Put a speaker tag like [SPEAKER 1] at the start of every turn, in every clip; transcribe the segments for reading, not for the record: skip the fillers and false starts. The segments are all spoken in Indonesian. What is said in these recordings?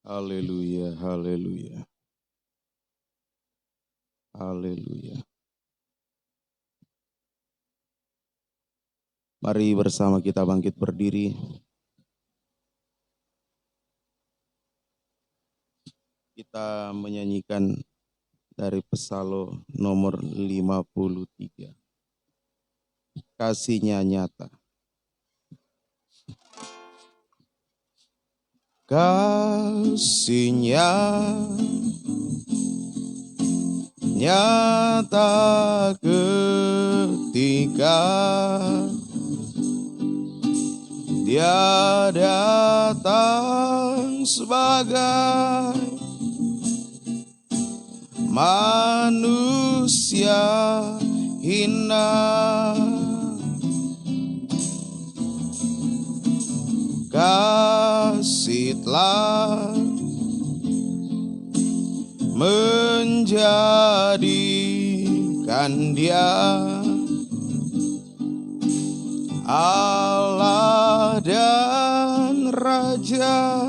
[SPEAKER 1] Haleluya, haleluya, haleluya. Mari bersama kita bangkit berdiri. Kita menyanyikan dari Psalm nomor 53. Kasih-Nya nyata. Kasih-Nya nyata ketika Dia datang sebagai manusia hina. Kasih telah menjadikan Dia Allah dan Raja,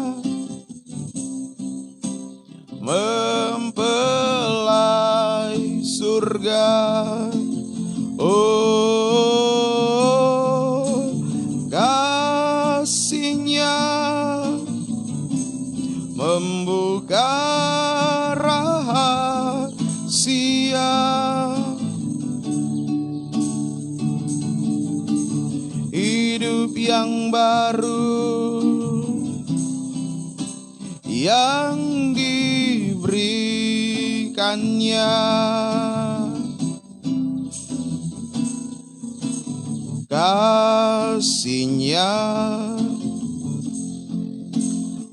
[SPEAKER 1] mempelai surga. Oh, kasih-Nya membuka rahasia, hidup yang baru yang diberikannya. Kasih-Nya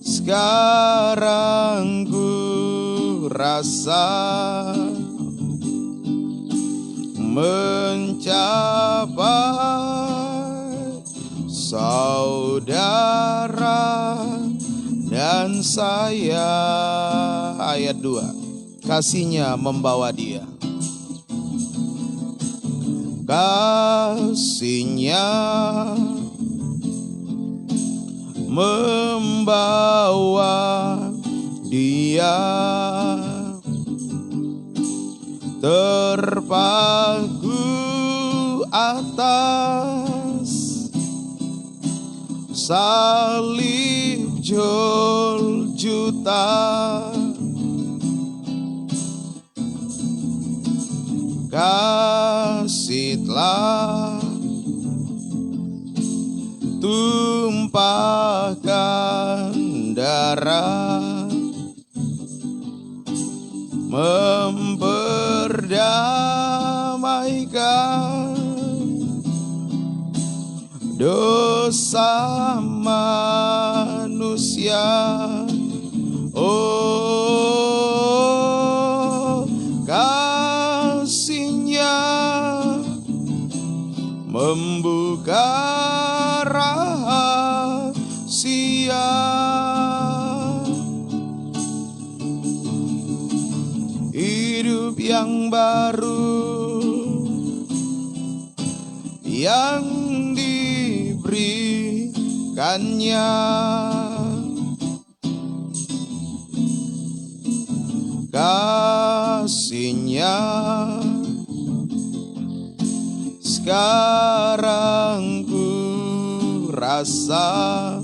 [SPEAKER 1] sekarang ku rasa mencapai saudara dan saya. Ayat 2, kasih-Nya membawa dia. Kasih-Nya membawa dia terpaku atas salib Golgota. Kasih telah tumpahkan darah, memperdamaikan dosa manusia. Oh, kasih-Nya membuka rahasia, hidup yang baru yang diberikannya. Kasih-Nya sekarang ku rasa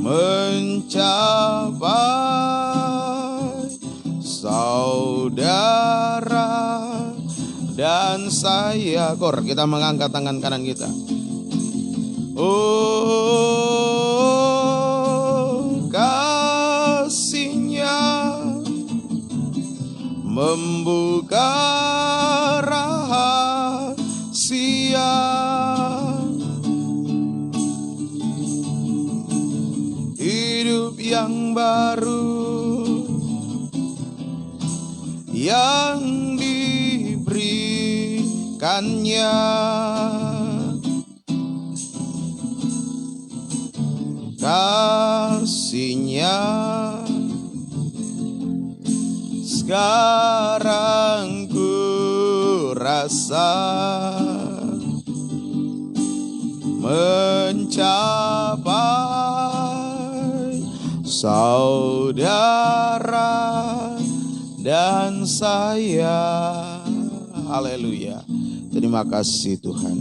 [SPEAKER 1] mencapai saudara dan saya. Kor, kita mengangkat tangan kanan kita. Oh, kasih-Nya membuka rahasia, hidup yang baru yang diberikannya. Kasih-Nya sekarang ku rasa mencapai saudara dan saya. Haleluya. Terima kasih Tuhan.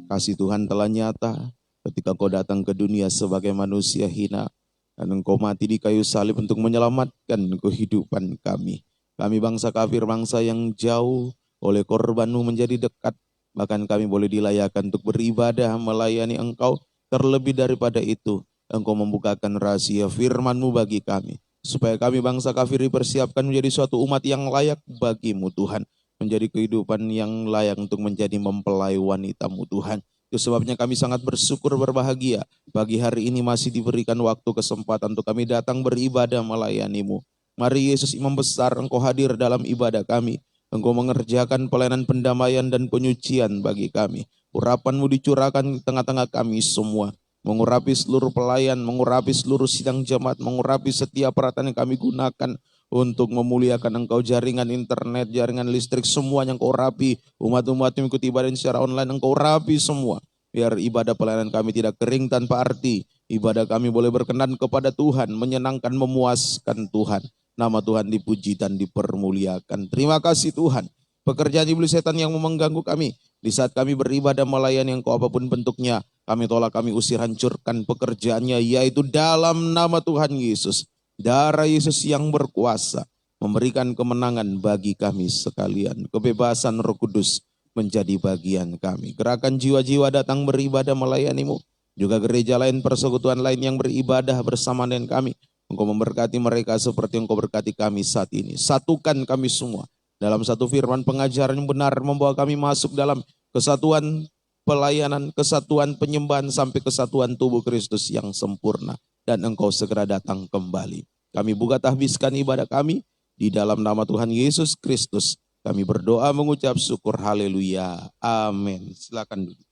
[SPEAKER 1] Kasih Tuhan telah nyata ketika Engkau datang ke dunia sebagai manusia hina. Dan Engkau mati di kayu salib untuk menyelamatkan kehidupan kami. Kami bangsa kafir, bangsa yang jauh, oleh korban-Mu menjadi dekat. Bahkan kami boleh dilayakkan untuk beribadah, melayani Engkau. Terlebih daripada itu, Engkau membukakan rahasia firman-Mu bagi kami. Supaya kami bangsa kafir dipersiapkan menjadi suatu umat yang layak bagi-Mu Tuhan. Menjadi kehidupan yang layak untuk menjadi mempelai wanita-Mu Tuhan. Itu sebabnya kami sangat bersyukur berbahagia. Pagi hari ini masih diberikan waktu kesempatan untuk kami datang beribadah melayani-Mu. Mari Yesus Imam Besar, Engkau hadir dalam ibadah kami. Engkau mengerjakan pelayanan pendamaian dan penyucian bagi kami. Urapan-Mu dicurahkan di tengah-tengah kami semua. Mengurapi seluruh pelayan, mengurapi seluruh sidang jemaat, mengurapi setiap peralatan yang kami gunakan untuk memuliakan Engkau, jaringan internet, jaringan listrik, semuanya Engkau rapi. Umat-umat yang mengikuti ibadah secara online Engkau rapi semua. Biar ibadah pelayanan kami tidak kering tanpa arti. Ibadah kami boleh berkenan kepada Tuhan, menyenangkan, memuaskan Tuhan. Nama Tuhan dipuji dan dipermuliakan. Terima kasih Tuhan. Pekerjaan iblis setan yang mengganggu kami. Di saat kami beribadah melayani Engkau apapun bentuknya. Kami tolak, kami usir, hancurkan pekerjaannya. Yaitu dalam nama Tuhan Yesus. Darah Yesus yang berkuasa memberikan kemenangan bagi kami sekalian. Kebebasan Roh Kudus menjadi bagian kami. Gerakan jiwa-jiwa datang beribadah melayani-Mu. Juga gereja lain, persekutuan lain yang beribadah bersama dengan kami. Engkau memberkati mereka seperti Engkau berkati kami saat ini. Satukan kami semua dalam satu firman pengajaran yang benar, membawa kami masuk dalam kesatuan pelayanan, kesatuan penyembahan sampai kesatuan tubuh Kristus yang sempurna. Dan Engkau segera datang kembali. Kami buka tahbiskan ibadah kami di dalam nama Tuhan Yesus Kristus. Kami berdoa mengucap syukur, haleluya, amin. Silakan duduk.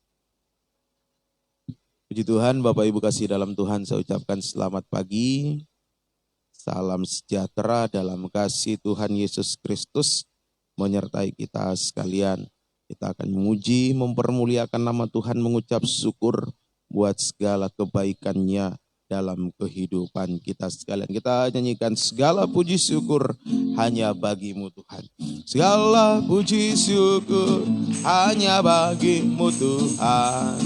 [SPEAKER 1] Puji Tuhan, Bapak Ibu kasih dalam Tuhan, saya ucapkan selamat pagi. Salam sejahtera dalam kasih Tuhan Yesus Kristus menyertai kita sekalian. Kita akan memuji, mempermuliakan nama Tuhan, mengucap syukur buat segala kebaikan-Nya dalam kehidupan kita sekalian. Kita nyanyikan segala puji syukur hanya bagi-Mu Tuhan. Segala puji syukur hanya bagi-Mu Tuhan.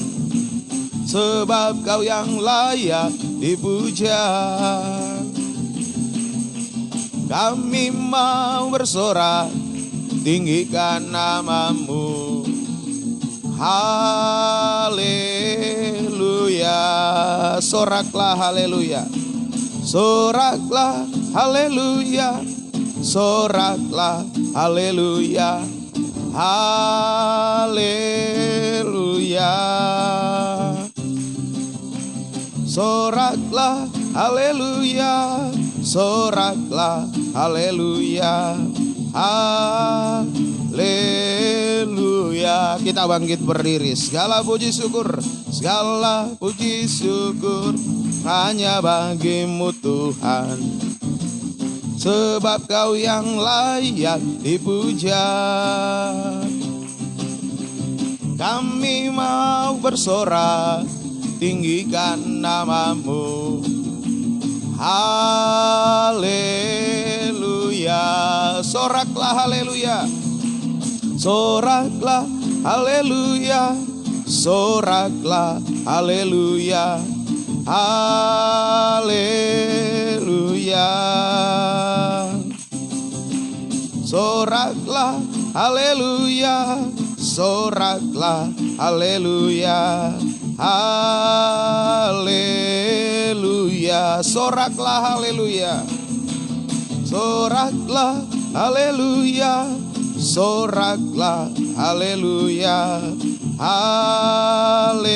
[SPEAKER 1] Sebab Kau yang layak dipuja. Kami mau bersorak, tinggikan nama-Mu. Haleluya, soraklah haleluya, soraklah haleluya, soraklah haleluya, haleluya, soraklah haleluya, soraklah haleluya, haleluya. Kita bangkit berdiri. Segala puji syukur, segala puji syukur hanya bagi-Mu Tuhan. Sebab Kau yang layak dipuja. Kami mau bersorak, tinggikan nama-Mu. Haleluya, soraklah haleluya, soraklah haleluya, soraklah haleluya, haleluya, soraklah haleluya, soraklah haleluya, haleluya, soraklah haleluya, soraklah haleluya, soraklah haleluya, haleluya,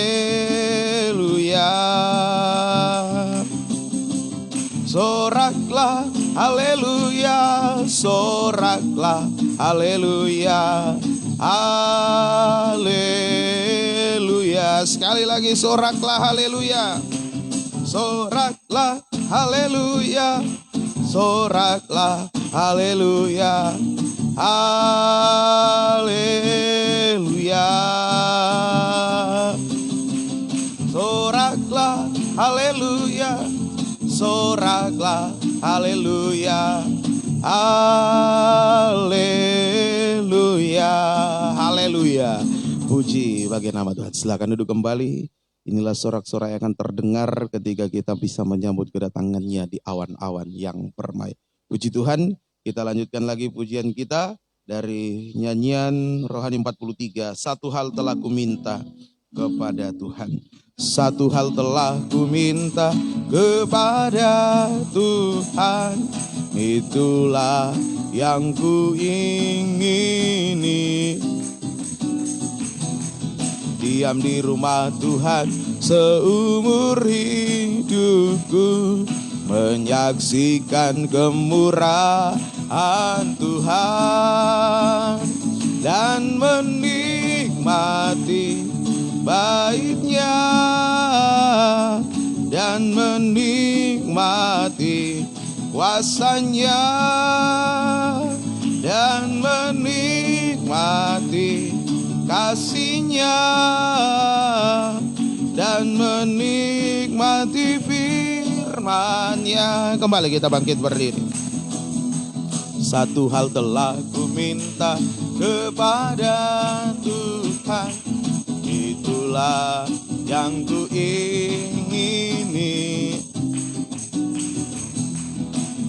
[SPEAKER 1] soraklah haleluya, soraklah haleluya, haleluya. Sekali lagi, soraklah haleluya, soraklah haleluya, soraklah haleluya, haleluya, soraklah haleluya, soraklah bersoraklah, haleluya, haleluya, haleluya. Puji bagi nama Tuhan. Silakan duduk kembali. Inilah sorak-sorai yang akan terdengar ketika kita bisa menyambut kedatangannya di awan-awan yang permai. Puji Tuhan, kita lanjutkan lagi pujian kita dari nyanyian Rohani 43. Satu hal telah ku minta kepada Tuhan. Satu hal telah ku minta kepada Tuhan. Itulah yang ku ingini. Diam di rumah Tuhan seumur hidupku, menyaksikan kemurahan Tuhan dan menikmati bait-Nya dan menikmati kuasa-Nya dan menikmati kasih-Nya dan menikmati firman-Nya. Kembali kita bangkit berdiri. Satu hal telah ku minta kepada Tuhan, itulah yang ku ingini.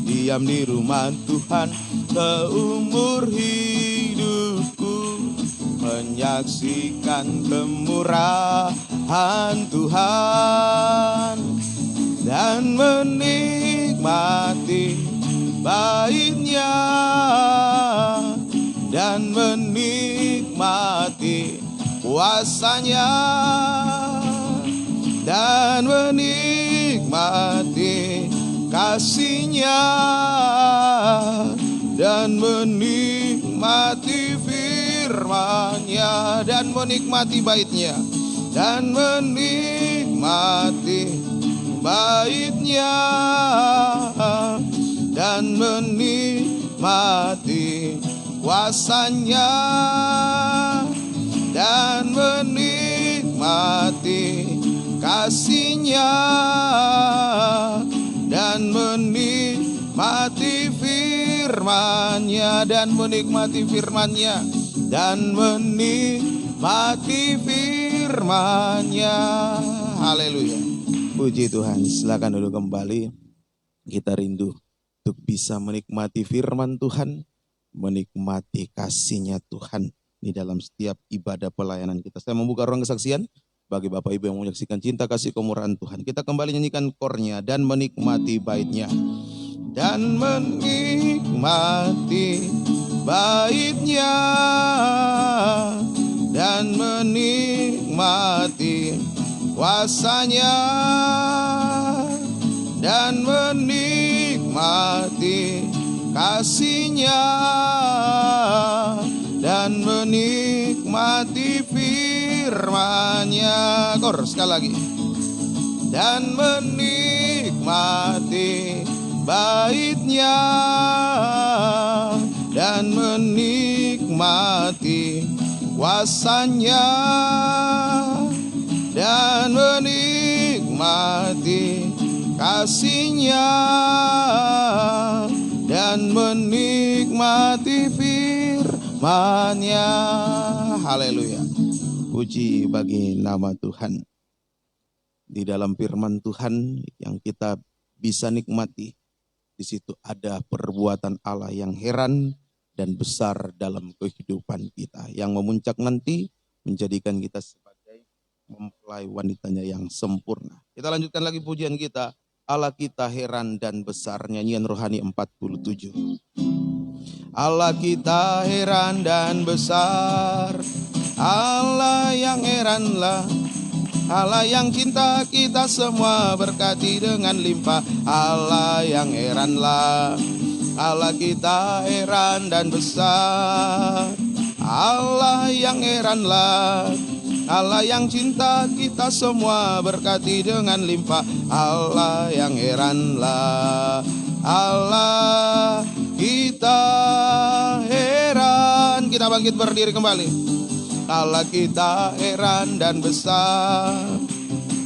[SPEAKER 1] Diam di rumah Tuhan seumur hidupku, menyaksikan kemurahan Tuhan dan menikmati bait-Nya dan menikmati kuasa-Nya dan menikmati kasih-Nya dan menikmati firman-Nya dan menikmati bait-Nya dan menikmati bait-Nya dan menikmati kuasa-Nya dan menikmati kasih-Nya dan menikmati firman-Nya dan menikmati firman-Nya dan menikmati firman-Nya. Haleluya. Puji Tuhan. Silakan duduk kembali. Kita rindu untuk bisa menikmati firman Tuhan, menikmati kasih-Nya Tuhan di dalam setiap ibadah pelayanan kita. Saya membuka ruang kesaksian bagi Bapak Ibu yang menyaksikan cinta kasih kemurahan Tuhan. Kita kembali nyanyikan kornya dan menikmati bait-Nya. Dan menikmati bait-Nya dan menikmati kuasa-Nya dan menikmati kasih-Nya dan menikmati firman-Nya. Sekali lagi. Dan menikmati bait-Nya dan menikmati kuasa-Nya dan menikmati kasih-Nya dan menikmati firman-Nya. Haleluya. Puji bagi nama Tuhan. Di dalam firman Tuhan yang kita bisa nikmati, di situ ada perbuatan Allah yang heran dan besar dalam kehidupan kita, yang memuncak nanti menjadikan kita sebagai mempelai wanitanya yang sempurna. Kita lanjutkan lagi pujian kita, Allah kita heran dan besar, nyanyian Rohani 47. Allah kita heran dan besar, Allah yang heranlah, Allah yang cinta kita semua berkati dengan limpah. Allah yang heranlah, Allah kita heran dan besar, Allah yang heranlah, Allah yang cinta kita semua berkati dengan limpah. Allah yang heranlah, Allah kita heran. Kita bangkit berdiri kembali. Allah kita heran dan besar,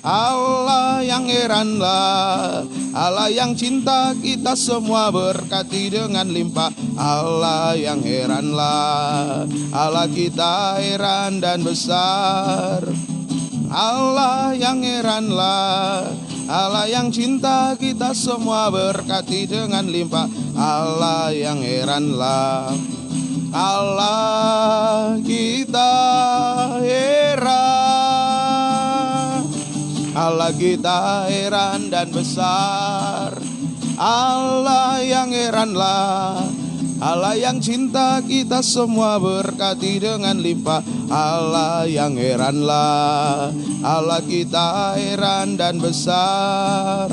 [SPEAKER 1] Allah yang heranlah, Allah yang cinta kita semua berkati dengan limpah. Allah yang heranlah, Allah kita heran dan besar. Allah yang heranlah, Allah yang cinta kita semua berkati dengan limpah. Allah yang heranlah, Allah kita heran, Allah kita heran dan besar. Allah yang heranlah, Allah yang cinta kita semua berkati dengan limpah. Allah yang heranlah, Allah kita heran dan besar.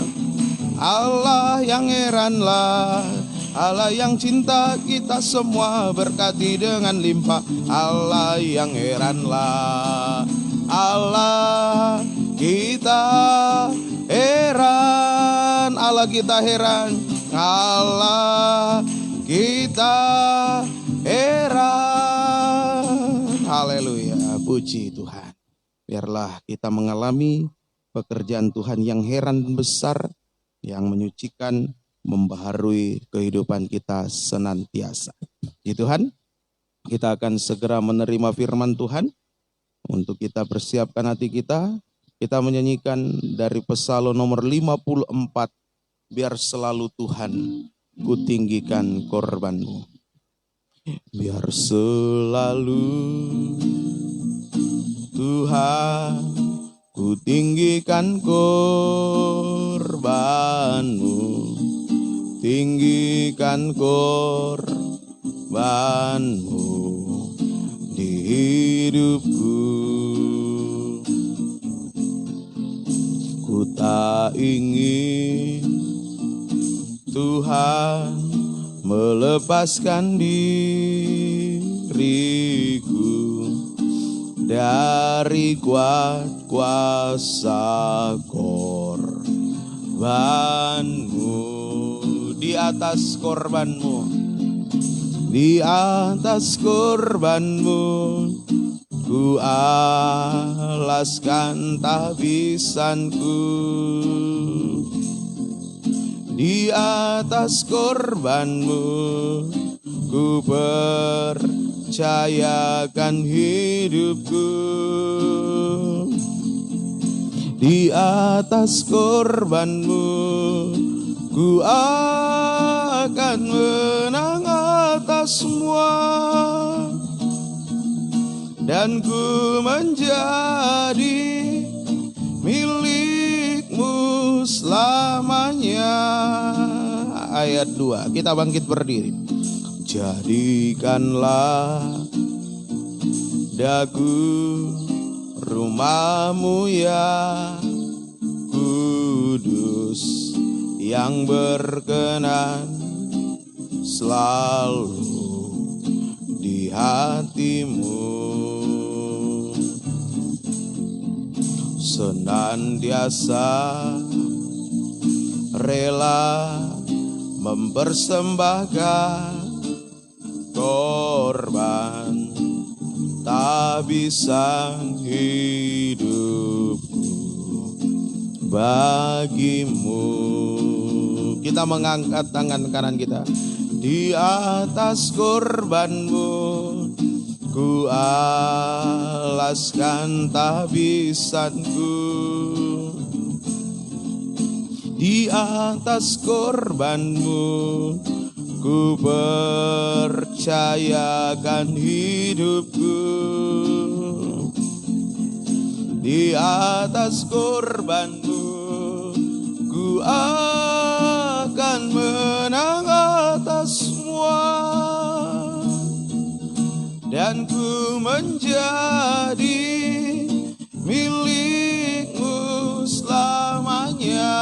[SPEAKER 1] Allah yang heranlah, Allah yang cinta kita semua berkati dengan limpah. Allah yang heranlah, Allah kita heran, Allah kita heran, Allah kita heran. Haleluya, puji Tuhan. Biarlah kita mengalami pekerjaan Tuhan yang heran dan besar, yang menyucikan, membaharui kehidupan kita senantiasa. Ya Tuhan, kita akan segera menerima firman Tuhan. Untuk kita persiapkan hati kita menyanyikan dari Psalm nomor 54, biar selalu Tuhan ku tinggikan korbanmu. Biar selalu Tuhan ku tinggikan korbanmu, tinggikan korbanmu di hidupku. Ku tak ingin Tuhan melepaskan diriku dari kuat kuasa korbanmu. Di atas korbanmu, di atas korbanmu, ku alaskan tabisanku. Di atas korbanmu, ku percayakan hidupku. Di atas korbanmu, ku akan menang atas semua, dan ku menjadi milikmu selamanya. Ayat 2, kita bangkit berdiri. Jadikanlah daku rumahmu ya kudus, yang berkenan selalu di hatimu. Senantiasa rela mempersembahkan korban tabisan hidupku bagimu. Kita mengangkat tangan kanan kita. Di atas korbanmu, ku alaskan tabisanku. Di atas korbanmu, ku percayakan hidupku. Di atas korbanmu, ku akan menang atas semua, dan ku menjadi milikmu selamanya.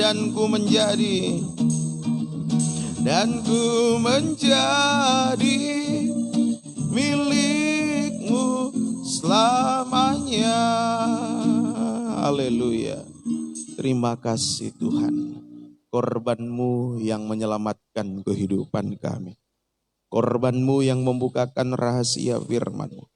[SPEAKER 1] Dan ku menjadi milikmu selamanya. Haleluya. Terima kasih Tuhan. Korbanmu yang menyelamatkan kehidupan kami. Korbanmu yang membukakan rahasia firman-Mu.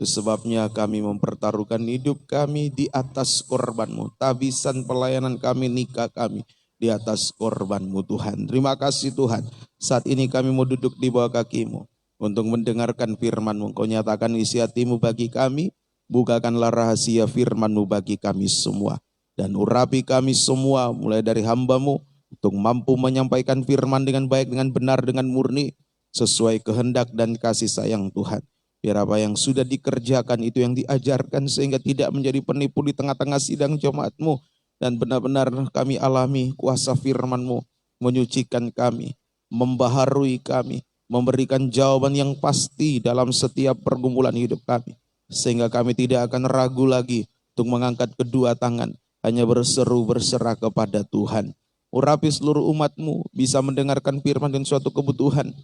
[SPEAKER 1] Itu sebabnya kami mempertaruhkan hidup kami di atas korban-Mu. Tabisan pelayanan kami, nikah kami di atas korban-Mu Tuhan. Terima kasih Tuhan. Saat ini kami mau duduk di bawah kaki-Mu untuk mendengarkan firman-Mu. Kau nyatakan isi hati-Mu bagi kami. Bukakanlah rahasia firman-Mu bagi kami semua. Dan urapi kami semua mulai dari hamba-Mu untuk mampu menyampaikan firman dengan baik, dengan benar, dengan murni. Sesuai kehendak dan kasih sayang Tuhan. Biar apa yang sudah dikerjakan itu yang diajarkan sehingga tidak menjadi penipu di tengah-tengah sidang jemaat-Mu. Dan benar-benar kami alami kuasa firman-Mu menyucikan kami, membaharui kami, memberikan jawaban yang pasti dalam setiap pergumulan hidup kami. Sehingga kami tidak akan ragu lagi untuk mengangkat kedua tangan, hanya berseru berserah kepada Tuhan. Urapi seluruh umat-Mu bisa mendengarkan firman dan suatu kebutuhan,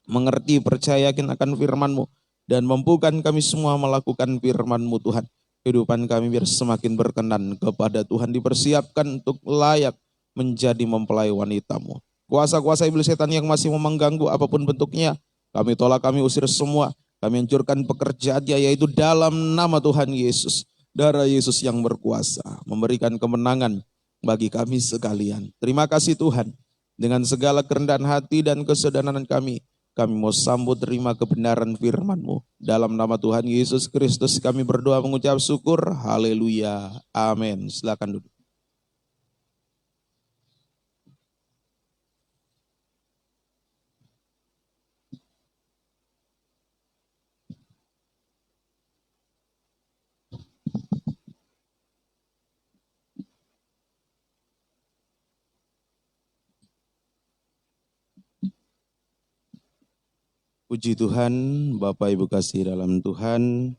[SPEAKER 1] mengerti, percaya akan firman-Mu, dan mampukan kami semua melakukan firman-Mu Tuhan. Kehidupan kami biar semakin berkenan kepada Tuhan, dipersiapkan untuk layak menjadi mempelai wanita-Mu. Kuasa-kuasa iblis setan yang masih mengganggu apapun bentuknya, kami tolak, kami usir semua. Kami hancurkan pekerjaannya, yaitu dalam nama Tuhan Yesus. Darah Yesus yang berkuasa memberikan kemenangan bagi kami sekalian. Terima kasih Tuhan. Dengan segala kerendahan hati dan kesederhanaan kami mau sambut terima kebenaran firman-Mu. Dalam nama Tuhan Yesus Kristus kami berdoa mengucap syukur. Haleluya. Amin. Silakan duduk. Puji Tuhan, Bapak Ibu kasih dalam Tuhan.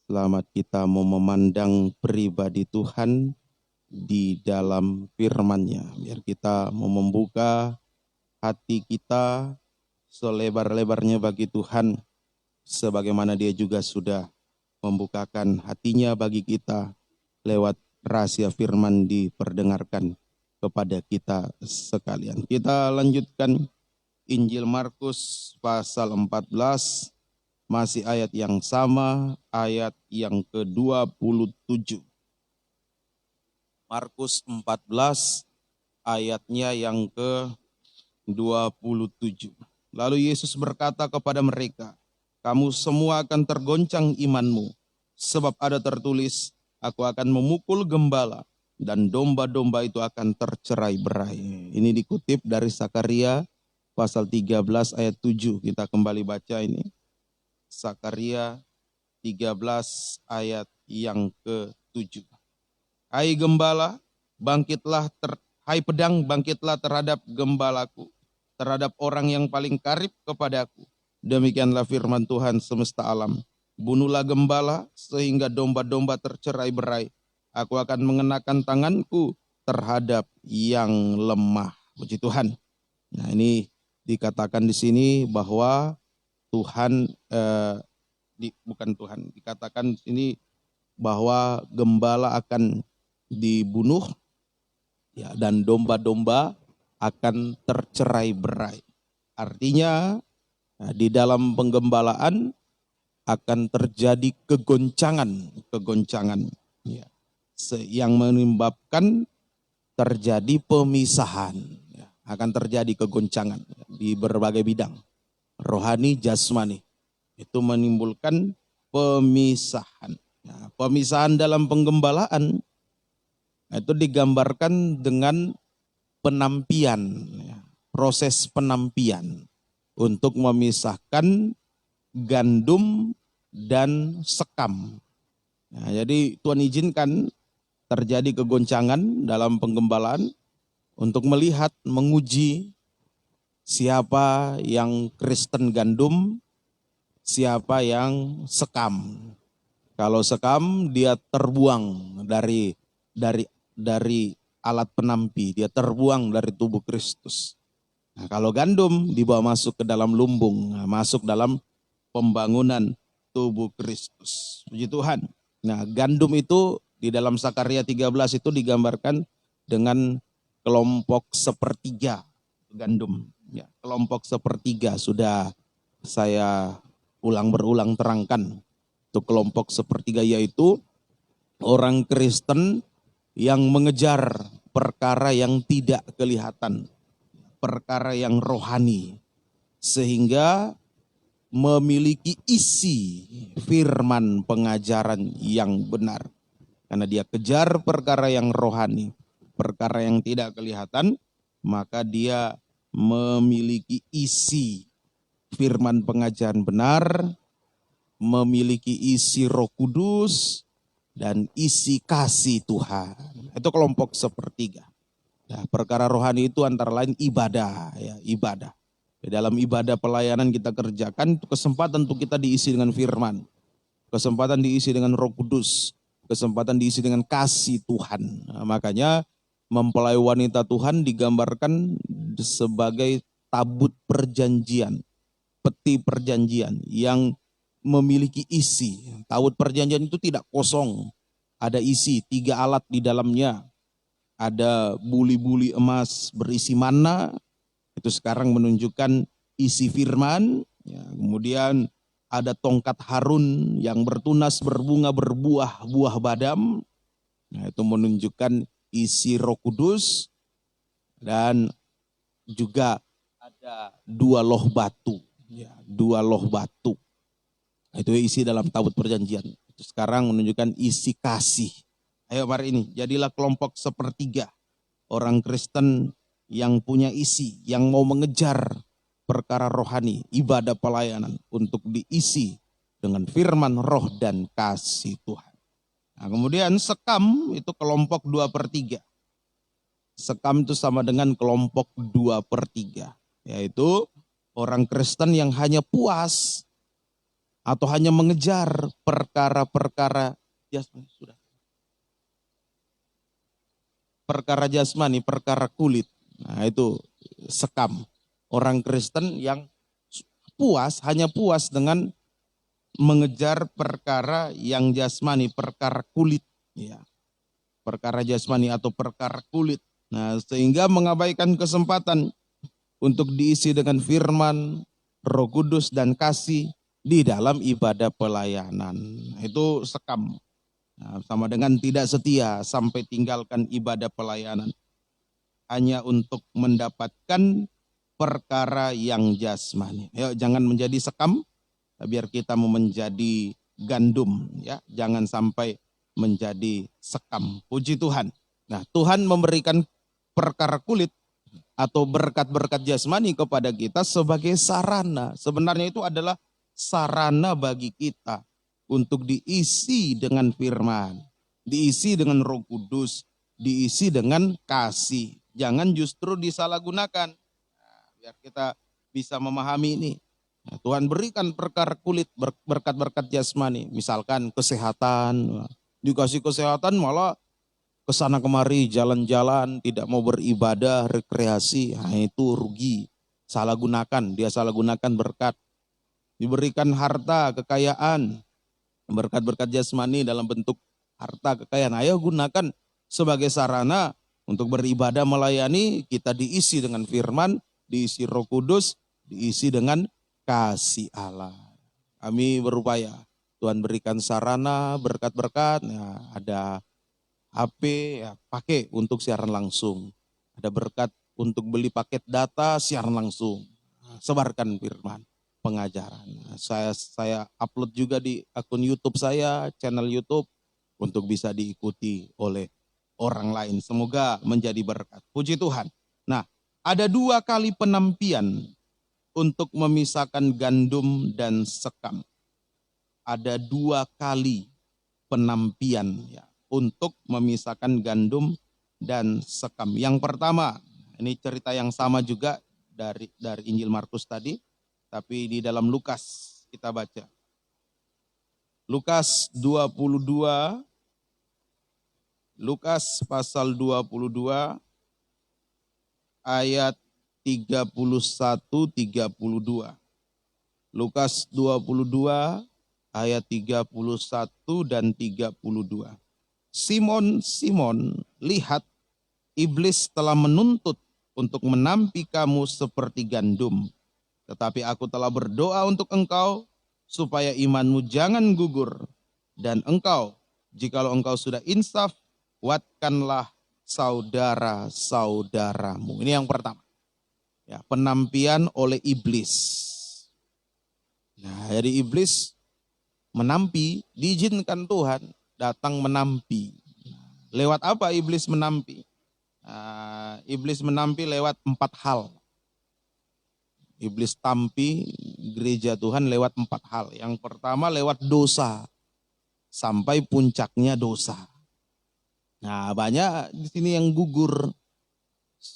[SPEAKER 1] Selamat kita mau memandang pribadi Tuhan di dalam firman-Nya. Biar kita mau membuka hati kita selebar-lebarnya bagi Tuhan. Sebagaimana Dia juga sudah membukakan hatinya bagi kita lewat rahasia firman diperdengarkan kepada kita sekalian. Kita lanjutkan Injil Markus pasal 14, masih ayat yang sama, ayat yang ke-27. Markus 14, ayatnya yang ke-27. Lalu Yesus berkata kepada mereka, kamu semua akan tergoncang imanmu, sebab ada tertulis, aku akan memukul gembala, dan domba-domba itu akan tercerai-berai. Ini dikutip dari Sakaria pasal 13 ayat 7, kita kembali baca ini. Sakaria 13 ayat yang ke-7. Hai gembala, bangkitlah, hai pedang, bangkitlah terhadap gembalaku, terhadap orang yang paling karib kepadaku. Demikianlah firman Tuhan semesta alam. Bunuhlah gembala sehingga domba-domba tercerai-berai. Aku akan mengenakan tanganku terhadap yang lemah. Puji Tuhan. Nah ini dikatakan di sini bahwa Tuhan, dikatakan ini bahwa gembala akan dibunuh ya, dan domba-domba akan tercerai-berai. Artinya di dalam penggembalaan akan terjadi kegoncangan ya, yang menyebabkan terjadi pemisahan. Akan terjadi kegoncangan di berbagai bidang, rohani, jasmani. Itu menimbulkan pemisahan. Nah, pemisahan dalam penggembalaan itu digambarkan dengan penampian, proses penampian untuk memisahkan gandum dan sekam. Nah, jadi Tuhan izinkan terjadi kegoncangan dalam penggembalaan untuk melihat, menguji siapa yang Kristen gandum, siapa yang sekam. Kalau sekam dia terbuang dari alat penampi, dia terbuang dari tubuh Kristus. Nah, kalau gandum dibawa masuk ke dalam lumbung, masuk dalam pembangunan tubuh Kristus. Puji Tuhan. Nah, gandum itu di dalam Sakaria 13 itu digambarkan dengan kelompok sepertiga gandum. Ya, kelompok sepertiga sudah saya berulang terangkan. Untuk kelompok sepertiga yaitu orang Kristen yang mengejar perkara yang tidak kelihatan, perkara yang rohani, sehingga memiliki isi firman pengajaran yang benar. Karena dia kejar perkara yang rohani, perkara yang tidak kelihatan, maka dia memiliki isi firman pengajaran benar, memiliki isi Roh Kudus, dan isi kasih Tuhan. Itu kelompok sepertiga. Nah, perkara rohani itu antara lain ibadah, ya, ibadah. Di dalam ibadah pelayanan kita kerjakan, kesempatan untuk kita diisi dengan firman, kesempatan diisi dengan Roh Kudus, kesempatan diisi dengan kasih Tuhan. Nah, makanya mempelai wanita Tuhan digambarkan sebagai tabut perjanjian, peti perjanjian yang memiliki isi. Tabut perjanjian itu tidak kosong, ada isi, 3 alat di dalamnya. Ada buli-buli emas berisi mana, itu sekarang menunjukkan isi firman. Ya, kemudian ada tongkat Harun yang bertunas, berbunga, berbuah, buah badam. Nah, itu menunjukkan isi Roh Kudus. Dan juga ada 2 loh batu. Ya, 2 loh batu. Itu isi dalam tabut perjanjian. Itu sekarang menunjukkan isi kasih. Ayo mari ini, jadilah kelompok sepertiga. Orang Kristen yang punya isi, yang mau mengejar perkara rohani, ibadah pelayanan untuk diisi dengan firman roh dan kasih Tuhan. Nah, kemudian sekam itu kelompok 2/3. Sekam itu sama dengan kelompok 2/3. Yaitu orang Kristen yang hanya puas atau hanya mengejar perkara-perkara jasmani, perkara jasmani, perkara kulit. Nah, itu sekam. Orang Kristen yang puas, hanya puas dengan mengejar perkara yang jasmani, perkara kulit. Ya, perkara jasmani atau perkara kulit. Nah, sehingga mengabaikan kesempatan untuk diisi dengan firman, Roh Kudus dan kasih di dalam ibadah pelayanan. Itu sekam. Nah, sama dengan tidak setia sampai tinggalkan ibadah pelayanan. Hanya untuk mendapatkan perkara yang jasmani. Yuk, jangan menjadi sekam, biar kita mau menjadi gandum. Ya, jangan sampai menjadi sekam. Puji Tuhan. Nah, Tuhan memberikan perkara kulit atau berkat-berkat jasmani kepada kita sebagai sarana. Sebenarnya itu adalah sarana bagi kita untuk diisi dengan firman, diisi dengan Roh Kudus, diisi dengan kasih. Jangan justru disalahgunakan. Nah, biar kita bisa memahami ini. Nah, Tuhan berikan perkara kulit, berkat-berkat jasmani. Misalkan kesehatan, dikasih kesehatan malah kesana kemari jalan-jalan, tidak mau beribadah, rekreasi. Nah, itu rugi. Salah gunakan, dia salah gunakan berkat. Diberikan harta, kekayaan, berkat-berkat jasmani dalam bentuk harta, kekayaan. Ayo gunakan sebagai sarana untuk beribadah, melayani. Kita diisi dengan firman, diisi Roh Kudus, diisi dengan kasih Allah. Kami berupaya, Tuhan berikan sarana, berkat-berkat. Ya, ada HP, ya, pakai untuk siaran langsung. Ada berkat untuk beli paket data, siaran langsung. Sebarkan firman, pengajaran. Saya upload juga di akun YouTube saya, channel YouTube, untuk bisa diikuti oleh orang lain. Semoga menjadi berkat. Puji Tuhan. Nah, ada 2 kali penampian untuk memisahkan gandum dan sekam. Ada 2 kali penampian ya, untuk memisahkan gandum dan sekam. Yang pertama, ini cerita yang sama juga dari Injil Markus tadi, tapi di dalam Lukas kita baca. Lukas 22, Lukas pasal 22 ayat 31-32. Lukas 22 ayat 31 dan 32. Simon, Simon, lihat, iblis telah menuntut untuk menampi kamu seperti gandum. Tetapi aku telah berdoa untuk engkau supaya imanmu jangan gugur. Dan engkau, jikalau engkau sudah insaf, kuatkanlah saudara-saudaramu. Ini yang pertama. Ya, penampian oleh iblis. Nah, jadi iblis menampi, diizinkan Tuhan datang menampi. Lewat apa iblis menampi? Iblis menampi lewat 4 hal. Iblis tampi gereja Tuhan lewat 4 hal. Yang pertama lewat dosa, sampai puncaknya dosa. Nah, banyak di sini yang gugur.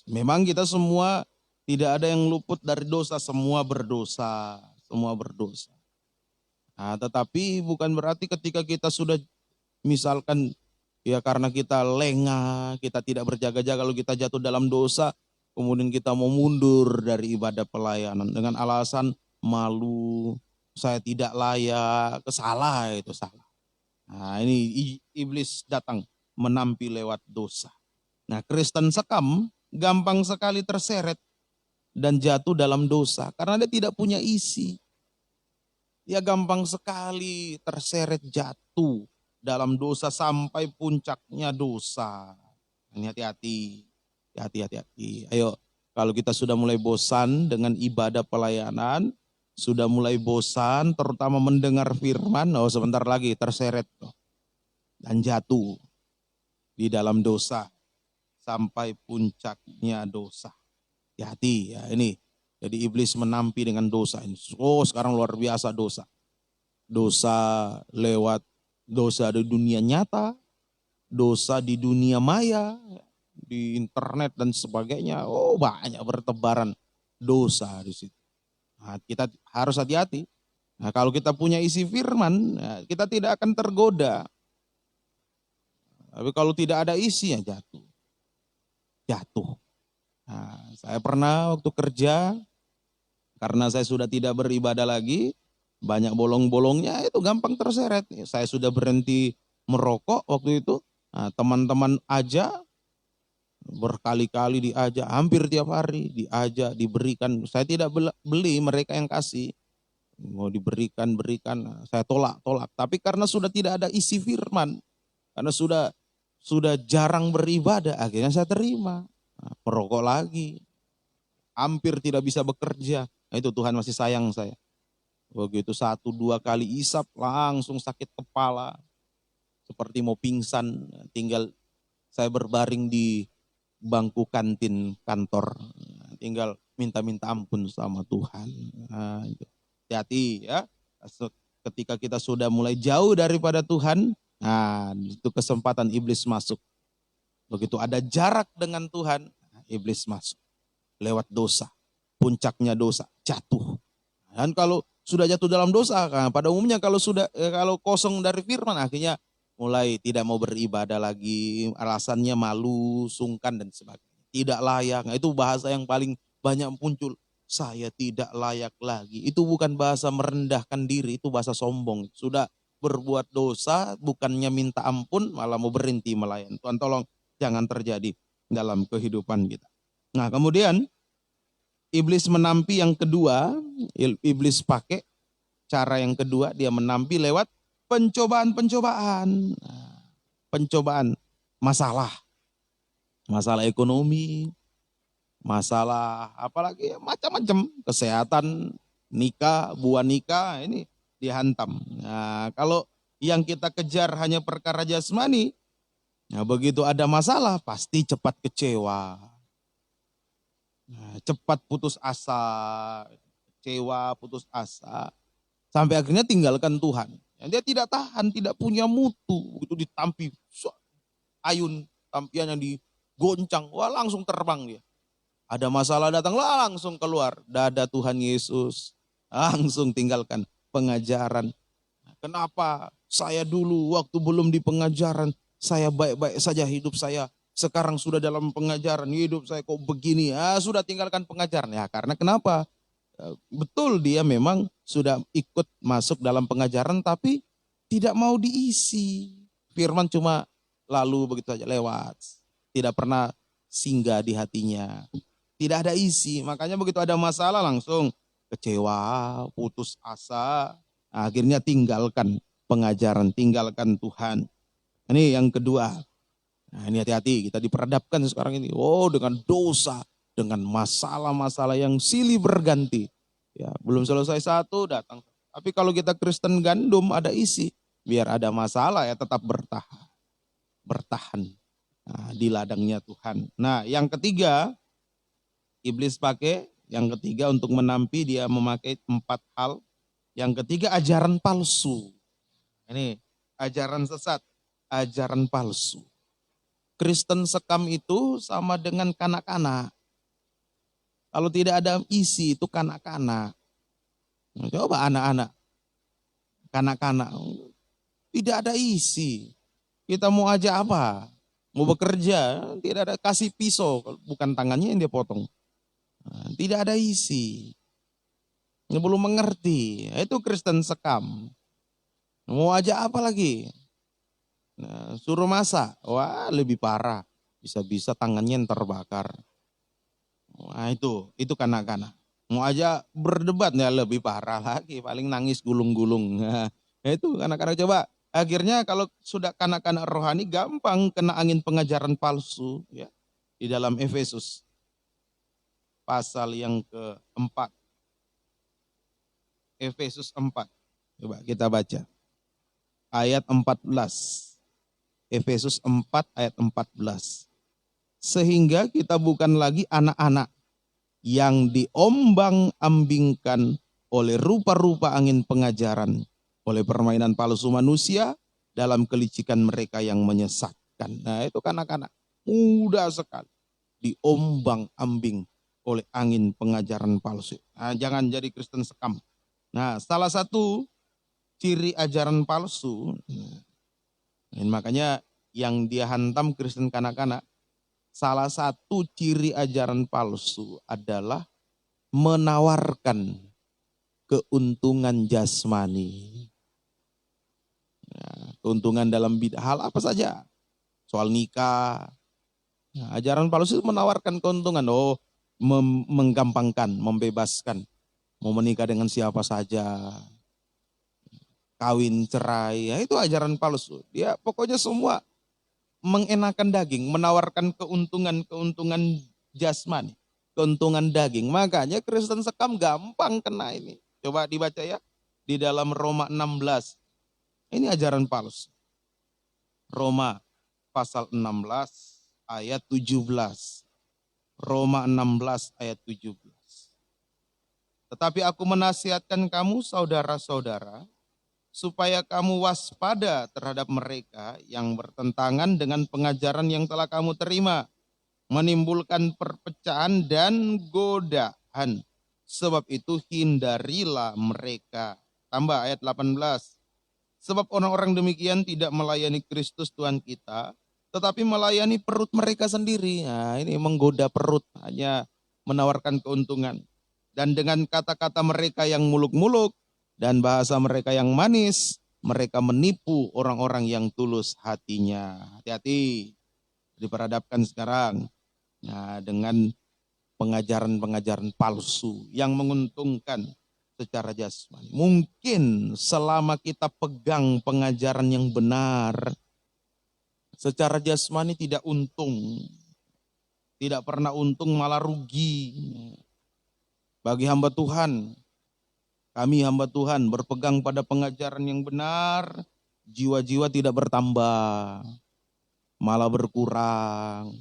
[SPEAKER 1] Memang kita semua tidak ada yang luput dari dosa, semua berdosa, semua berdosa. Nah, tetapi bukan berarti ketika kita sudah misalkan ya karena kita lengah, kita tidak berjaga-jaga, lalu kita jatuh dalam dosa, kemudian kita mau mundur dari ibadah pelayanan dengan alasan malu, saya tidak layak, salah itu salah. Nah, ini iblis datang menampi lewat dosa. Nah, Kristen sekam gampang sekali terseret dan jatuh dalam dosa karena dia tidak punya isi. Dia gampang sekali terseret jatuh dalam dosa sampai puncaknya dosa. Ini hati-hati, hati-hati. Ayo, kalau kita sudah mulai bosan dengan ibadah pelayanan, sudah mulai bosan terutama mendengar firman, sebentar lagi terseret dan jatuh di dalam dosa sampai puncaknya dosa. Hati-hati ya ini. Jadi iblis menampi dengan dosa ini. Sekarang luar biasa dosa. Dosa lewat dosa di dunia nyata, dosa di dunia maya, di internet dan sebagainya. Banyak bertebaran dosa di situ. Nah, kita harus hati-hati. Nah, kalau kita punya isi firman, kita tidak akan tergoda. Tapi kalau tidak ada isi, ya jatuh. Jatuh. Nah, saya pernah waktu kerja, karena saya sudah tidak beribadah lagi, banyak bolong-bolongnya itu gampang terseret. Saya sudah berhenti merokok waktu itu. Nah, teman-teman aja, berkali-kali diajak, hampir tiap hari diajak, diberikan. Saya tidak beli, mereka yang kasih. Mau diberikan, saya tolak. Tapi karena sudah tidak ada isi firman, karena sudah jarang beribadah, akhirnya saya terima. Nah, merokok lagi, hampir tidak bisa bekerja. Nah, itu Tuhan masih sayang saya. Begitu 1-2 kali isap langsung sakit kepala. Seperti mau pingsan, tinggal saya berbaring di bangku kantin kantor. Tinggal minta ampun sama Tuhan. Nah, hati-hati ya. Ketika kita sudah mulai jauh daripada Tuhan, nah itu kesempatan iblis masuk. Begitu ada jarak dengan Tuhan, iblis masuk. Lewat dosa, puncaknya dosa, jatuh. Dan kalau sudah jatuh dalam dosa, pada umumnya kalau kosong dari firman, akhirnya mulai tidak mau beribadah lagi, alasannya malu, sungkan dan sebagainya. Tidak layak, nah, itu bahasa yang paling banyak muncul. Saya tidak layak lagi. Itu bukan bahasa merendahkan diri, itu bahasa sombong. Sudah berbuat dosa, bukannya minta ampun, malah mau berhenti melayani. Tuhan tolong jangan terjadi dalam kehidupan kita. Nah, kemudian iblis menampi yang kedua, iblis pakai cara yang kedua, dia menampi lewat pencobaan. Pencobaan, masalah ekonomi, masalah apalagi macam-macam, kesehatan, nikah, buah nikah, ini dihantam. Nah, kalau yang kita kejar hanya perkara jasmani, nah begitu ada masalah pasti cepat kecewa. Cepat putus asa, kecewa, putus asa, sampai akhirnya tinggalkan Tuhan. Dia tidak tahan, tidak punya mutu, begitu ditampi, ayun tampian yang digoncang, langsung terbang dia. Ada masalah datang, langsung keluar, dada Tuhan Yesus, langsung tinggalkan pengajaran. Kenapa saya dulu waktu belum di pengajaran, saya baik-baik saja hidup saya. Sekarang sudah dalam pengajaran, hidup saya kok begini, sudah tinggalkan pengajaran. Ya karena kenapa? Betul dia memang sudah ikut masuk dalam pengajaran tapi tidak mau diisi. Firman cuma lalu begitu saja lewat. Tidak pernah singgah di hatinya. Tidak ada isi, makanya begitu ada masalah langsung kecewa, putus asa. Akhirnya tinggalkan pengajaran, tinggalkan Tuhan. Ini yang kedua. Nah, ini hati-hati, kita diperhadapkan sekarang ini. Oh, dengan dosa, dengan masalah-masalah yang silih berganti. Ya, belum selesai satu datang. Tapi kalau kita Kristen gandum ada isi. Biar ada masalah ya tetap bertahan. Bertahan. Nah, di ladangnya Tuhan. Nah, yang ketiga, iblis pakai. Yang ketiga untuk menampi dia memakai 4 hal. Yang ketiga ajaran palsu. Ini ajaran sesat, ajaran palsu. Kristen sekam itu sama dengan kanak-kanak. Kalau tidak ada isi itu kanak-kanak. Coba anak-anak, kanak-kanak, tidak ada isi. Kita mau aja apa? Mau bekerja, tidak ada, kasih pisau, bukan tangannya yang dia potong. Tidak ada isi. Belum mengerti, itu Kristen sekam. Mau aja apa lagi? Nah, suruh masak, wah lebih parah. Bisa-bisa tangannya yang terbakar. Wah itu kanak-kanak. Mau aja berdebat ya lebih parah lagi, paling nangis gulung-gulung. Nah, itu kanak-kanak coba. Akhirnya kalau sudah kanak-kanak rohani gampang kena angin pengajaran palsu ya. Di dalam Efesus pasal yang keempat. Efesus 4. Coba kita baca. Ayat 14. Efesus 4 ayat 14. Sehingga kita bukan lagi anak-anak yang diombang-ambingkan oleh rupa-rupa angin pengajaran, oleh permainan palsu manusia dalam kelicikan mereka yang menyesatkan. Nah itu kanak-kanak mudah sekali diombang-ambing oleh angin pengajaran palsu. Nah, jangan jadi Kristen sekam. Nah salah satu ciri ajaran palsu, makanya yang dia hantam Kristen kanak-kanak, salah satu ciri ajaran palsu adalah menawarkan keuntungan jasmani. Ya, keuntungan dalam hal apa saja. Soal nikah. Ya, ajaran palsu itu menawarkan keuntungan. Oh, menggampangkan, membebaskan. Mau menikah dengan siapa saja. Kawin, cerai. Ya, itu ajaran palsu. Dia pokoknya semua mengenakan daging, menawarkan keuntungan jasmani, keuntungan daging. Makanya Kristen sekam gampang kena ini. Coba dibaca ya, di dalam Roma 16. Ini ajaran palsu. Roma pasal 16 ayat 17. Roma 16 ayat 17. Tetapi aku menasihatkan kamu saudara-saudara, supaya kamu waspada terhadap mereka yang bertentangan dengan pengajaran yang telah kamu terima, menimbulkan perpecahan dan godaan. Sebab itu hindarilah mereka. Tambah ayat 18. Sebab orang-orang demikian tidak melayani Kristus Tuhan kita, tetapi melayani perut mereka sendiri. Nah, ini menggoda perut, hanya menawarkan keuntungan. Dan dengan kata-kata mereka yang muluk-muluk, dan bahasa mereka yang manis, mereka menipu orang-orang yang tulus hatinya. Hati-hati, diperhadapkan sekarang dengan pengajaran-pengajaran palsu yang menguntungkan secara jasmani. Mungkin selama kita pegang pengajaran yang benar, secara jasmani tidak untung, tidak pernah untung malah rugi. Bagi hamba Tuhan, kami hamba Tuhan berpegang pada pengajaran yang benar, jiwa-jiwa tidak bertambah, malah berkurang.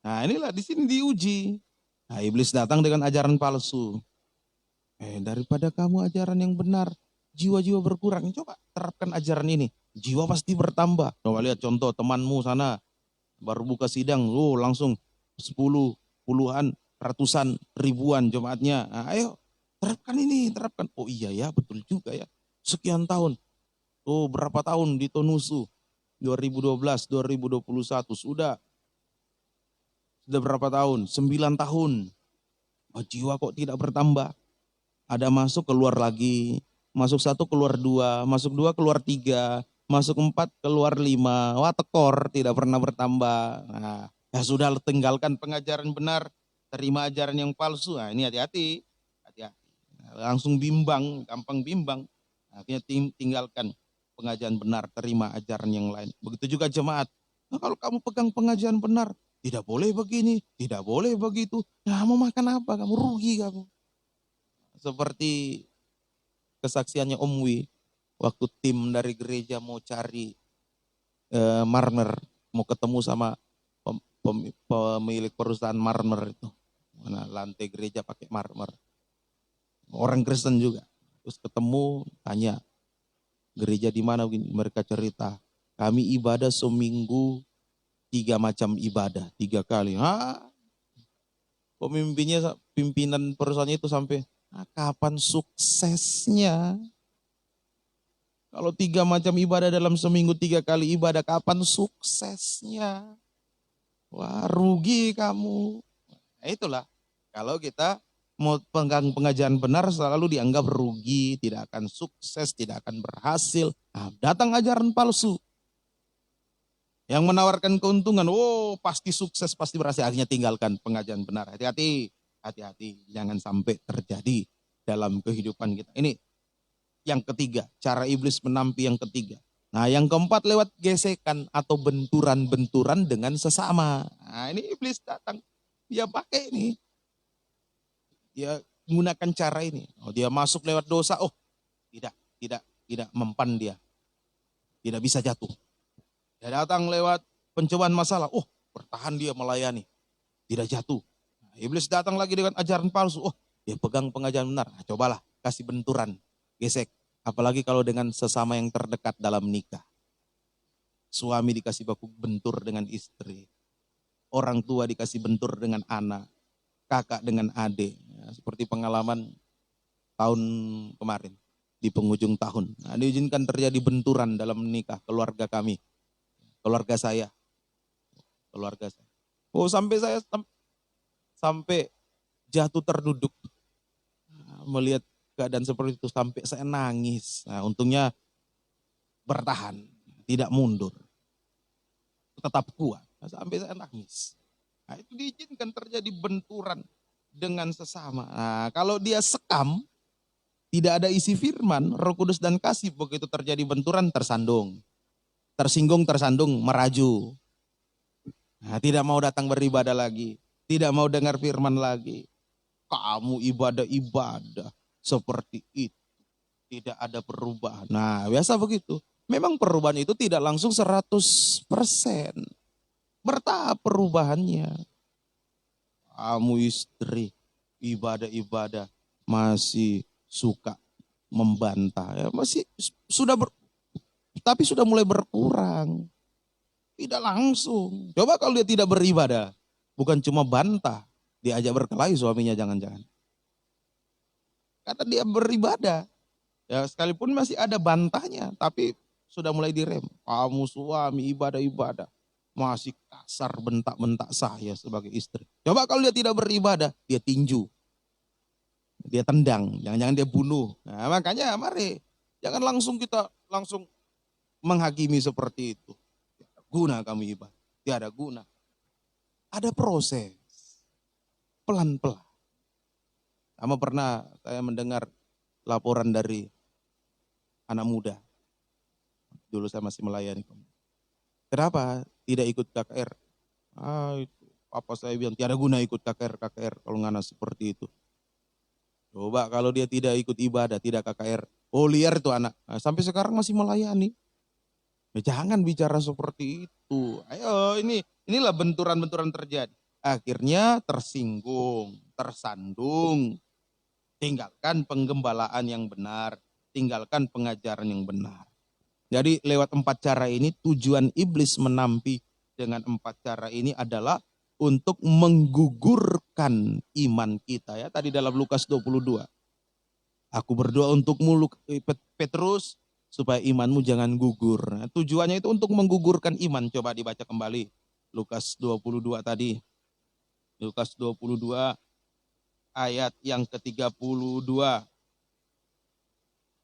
[SPEAKER 1] Nah inilah di sini diuji. Nah iblis datang dengan ajaran palsu. Daripada kamu ajaran yang benar, jiwa-jiwa berkurang. Coba terapkan ajaran ini, jiwa pasti bertambah. Coba lihat contoh temanmu sana, baru buka sidang, langsung 10, puluhan, ratusan, ribuan jemaatnya. Nah, ayo terapkan ini, terapkan. Oh iya ya, betul juga ya. Sekian tahun. Oh berapa tahun di Tonusu? 2012, 2021 sudah berapa tahun? 9 tahun. Oh, jiwa kok tidak bertambah? Ada masuk keluar lagi, masuk 1 keluar 2, masuk 2 keluar 3, masuk 4 keluar 5. Wah tekor, tidak pernah bertambah. Nah, ya sudah tinggalkan pengajaran benar, terima ajaran yang palsu. Nah, ini hati-hati. Langsung bimbang, gampang bimbang.
[SPEAKER 2] Akhirnya tinggalkan pengajaran benar, terima ajaran yang lain. Begitu juga jemaat. Nah, kalau kamu pegang pengajaran benar, tidak boleh begini, tidak boleh begitu. Nah, mau makan apa? Kamu rugi kamu. Seperti kesaksiannya Om Wi, waktu tim dari gereja mau cari marmer, mau ketemu sama pemilik perusahaan marmer itu. Mana lantai gereja pakai marmer. Orang Kristen juga. Terus ketemu, tanya, gereja di mana? Mereka cerita, kami ibadah seminggu 3 macam ibadah, 3 kali. Pimpinan perusahaannya itu sampai, kapan suksesnya? Kalau 3 macam ibadah dalam seminggu 3 kali ibadah, kapan suksesnya? Wah, rugi kamu. Nah, itulah, kalau kita mau pegang pengajaran benar selalu dianggap rugi, tidak akan sukses, tidak akan berhasil. Nah, datang ajaran palsu yang menawarkan keuntungan, pasti sukses, pasti berhasil. Akhirnya tinggalkan pengajaran benar. Hati-hati, hati-hati, jangan sampai terjadi dalam kehidupan kita. Ini yang ketiga, cara iblis menampi yang ketiga. Nah, yang keempat lewat gesekan atau benturan-benturan dengan sesama. Nah, ini iblis datang, dia pakai ini. Dia menggunakan cara ini. Dia masuk lewat dosa. Tidak mempan dia. Tidak bisa jatuh. Dia datang lewat pencobaan masalah. Bertahan dia melayani. Tidak jatuh. Nah, iblis datang lagi dengan ajaran palsu. Dia pegang pengajaran benar. Nah, cobalah kasih benturan, gesek. Apalagi kalau dengan sesama yang terdekat dalam nikah. Suami dikasih baku bentur dengan istri. Orang tua dikasih bentur dengan anak. Kakak dengan adik. Ya, seperti pengalaman tahun kemarin. Di penghujung tahun. Nah, diizinkan terjadi benturan dalam nikah keluarga kami. Keluarga saya. Sampai saya sampai jatuh terduduk. Melihat keadaan seperti itu sampai saya nangis. Nah, untungnya bertahan. Tidak mundur. Tetap kuat. Nah, sampai saya nangis. Nah, itu diizinkan terjadi benturan dengan sesama. Nah, kalau dia sekam, tidak ada isi firman, Roh Kudus dan kasih, begitu terjadi benturan tersandung. Tersinggung, tersandung, meraju. Nah, tidak mau datang beribadah lagi. Tidak mau dengar firman lagi. Kamu ibadah seperti itu. Tidak ada perubahan. Nah, biasa begitu. Memang perubahan itu tidak langsung 100%. Bertahap perubahannya. Kamu istri ibadah masih suka membantah. Ya, masih tapi sudah mulai berkurang. Tidak langsung. Coba kalau dia tidak beribadah. Bukan cuma bantah. Diajak berkelahi suaminya jangan-jangan. Karena dia beribadah. Ya sekalipun masih ada bantahnya. Tapi sudah mulai direm. Kamu suami ibadah. Masih kasar bentak-bentak saya sebagai istri. Coba kalau dia tidak beribadah. Dia tinju. Dia tendang. Jangan-jangan dia bunuh. Nah, makanya mari. Jangan kita langsung menghakimi seperti itu. Guna kami ibadah. Tiada guna. Ada proses. Pelan-pelan. Sama pernah saya mendengar laporan dari anak muda. Dulu saya masih melayani. Kenapa tidak ikut KKR? Itu apa saya bilang tiada guna ikut KKR kalau ngana seperti itu. Coba kalau dia tidak ikut ibadah, tidak KKR. Liar itu anak. Nah, sampai sekarang masih melayani. Jangan bicara seperti itu. Ayo inilah benturan-benturan terjadi. Akhirnya tersinggung, tersandung. Tinggalkan penggembalaan yang benar. Tinggalkan pengajaran yang benar. Jadi lewat 4 cara ini tujuan iblis menampi dengan 4 cara ini adalah untuk menggugurkan iman kita ya. Tadi dalam Lukas 22. Aku berdoa untukmu Petrus supaya imanmu jangan gugur. Nah, tujuannya itu untuk menggugurkan iman. Coba dibaca kembali Lukas 22 tadi. Lukas 22 ayat yang ke-32.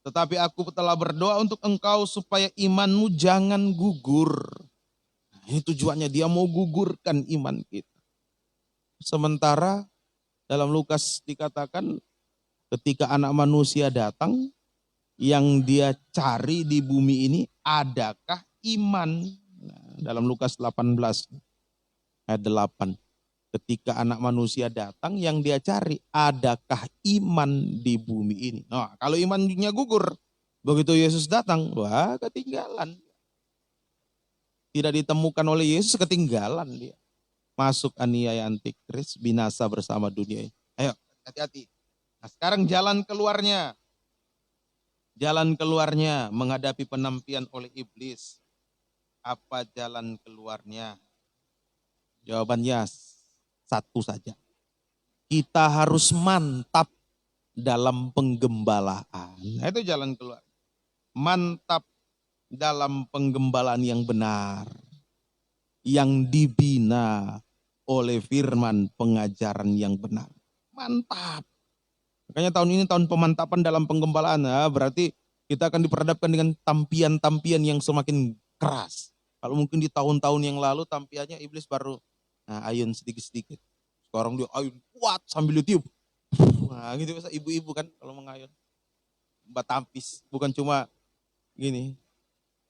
[SPEAKER 2] Tetapi aku telah berdoa untuk engkau supaya imanmu jangan gugur. Nah, ini tujuannya, dia mau gugurkan iman kita. Sementara dalam Lukas dikatakan ketika anak manusia datang, yang dia cari di bumi ini adakah iman. Nah, dalam Lukas 18 ayat 8. Ketika anak manusia datang yang dia cari adakah iman di bumi ini. Nah, kalau imannya gugur, begitu Yesus datang, wah ketinggalan. Tidak ditemukan oleh Yesus, ketinggalan dia. Masuk aniaya antikris, binasa bersama dunia. Ayo, hati-hati. Nah, sekarang jalan keluarnya. Jalan keluarnya menghadapi penampian oleh iblis. Apa jalan keluarnya? Jawabannya satu saja. Kita harus mantap dalam penggembalaan. Nah, itu jalan keluar. Mantap dalam penggembalaan yang benar. Yang dibina oleh firman pengajaran yang benar. Mantap. Makanya tahun ini tahun pemantapan dalam penggembalaan. Nah, berarti kita akan diperhadapkan dengan tampian-tampian yang semakin keras. Kalau mungkin di tahun-tahun yang lalu tampiannya iblis baru ayun sedikit-sedikit. Sekarang dia ayun kuat sambil ditiup. Nah gitu biasa ibu-ibu kan kalau mengayun. Mbak tampis. Bukan cuma gini.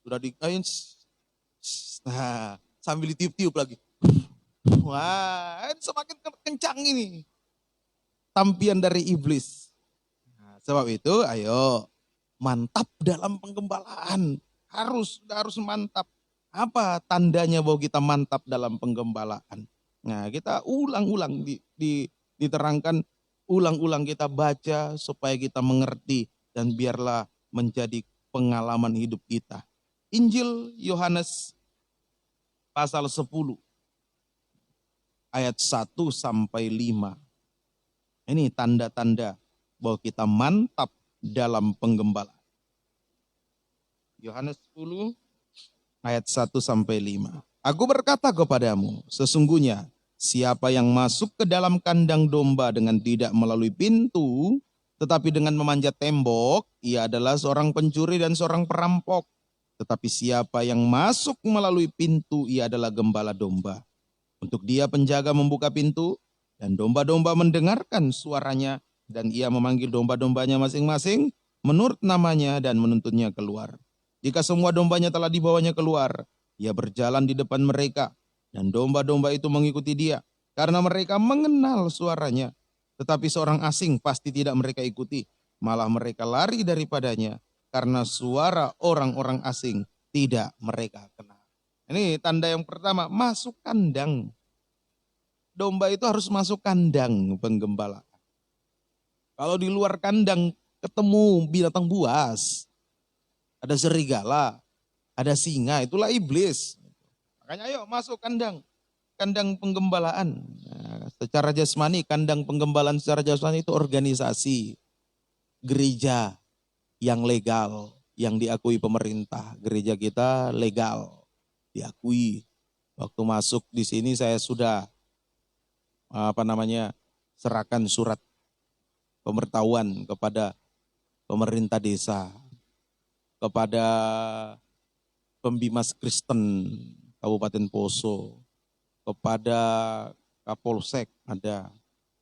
[SPEAKER 2] Sudah diayun. Nah sambil ditiup-tiup lagi. Wah semakin kencang ini. Tampian dari iblis. Nah, sebab itu ayo mantap dalam penggembalaan. Harus mantap. Apa tandanya bahwa kita mantap dalam penggembalaan? Nah kita ulang-ulang diterangkan, ulang-ulang kita baca supaya kita mengerti dan biarlah menjadi pengalaman hidup kita. Injil Yohanes pasal 10 ayat 1 sampai 5. Ini tanda-tanda bahwa kita mantap dalam penggembalaan. Yohanes 10 ayat 1 sampai 5. Aku berkata kepadamu, sesungguhnya siapa yang masuk ke dalam kandang domba dengan tidak melalui pintu, tetapi dengan memanjat tembok, ia adalah seorang pencuri dan seorang perampok. Tetapi siapa yang masuk melalui pintu, ia adalah gembala domba. Untuk dia penjaga membuka pintu, dan domba-domba mendengarkan suaranya, dan ia memanggil domba-dombanya masing-masing menurut namanya dan menuntunnya keluar. Jika semua dombanya telah dibawanya keluar, ia berjalan di depan mereka, dan domba-domba itu mengikuti dia, karena mereka mengenal suaranya. Tetapi seorang asing pasti tidak mereka ikuti, malah mereka lari daripadanya, karena suara orang-orang asing tidak mereka kenal. Ini tanda yang pertama, masuk kandang. Domba itu harus masuk kandang penggembala. Kalau di luar kandang ketemu binatang buas, ada serigala, ada singa, itulah iblis. Makanya ayo masuk kandang penggembalaan. Nah, secara jasmani, kandang penggembalaan secara jasmani itu organisasi, gereja yang legal, yang diakui pemerintah. Gereja kita legal, diakui. Waktu masuk di sini saya sudah serahkan surat pemberitahuan kepada pemerintah desa, kepada Pembimas Kristen Kabupaten Poso, kepada Kapolsek ada,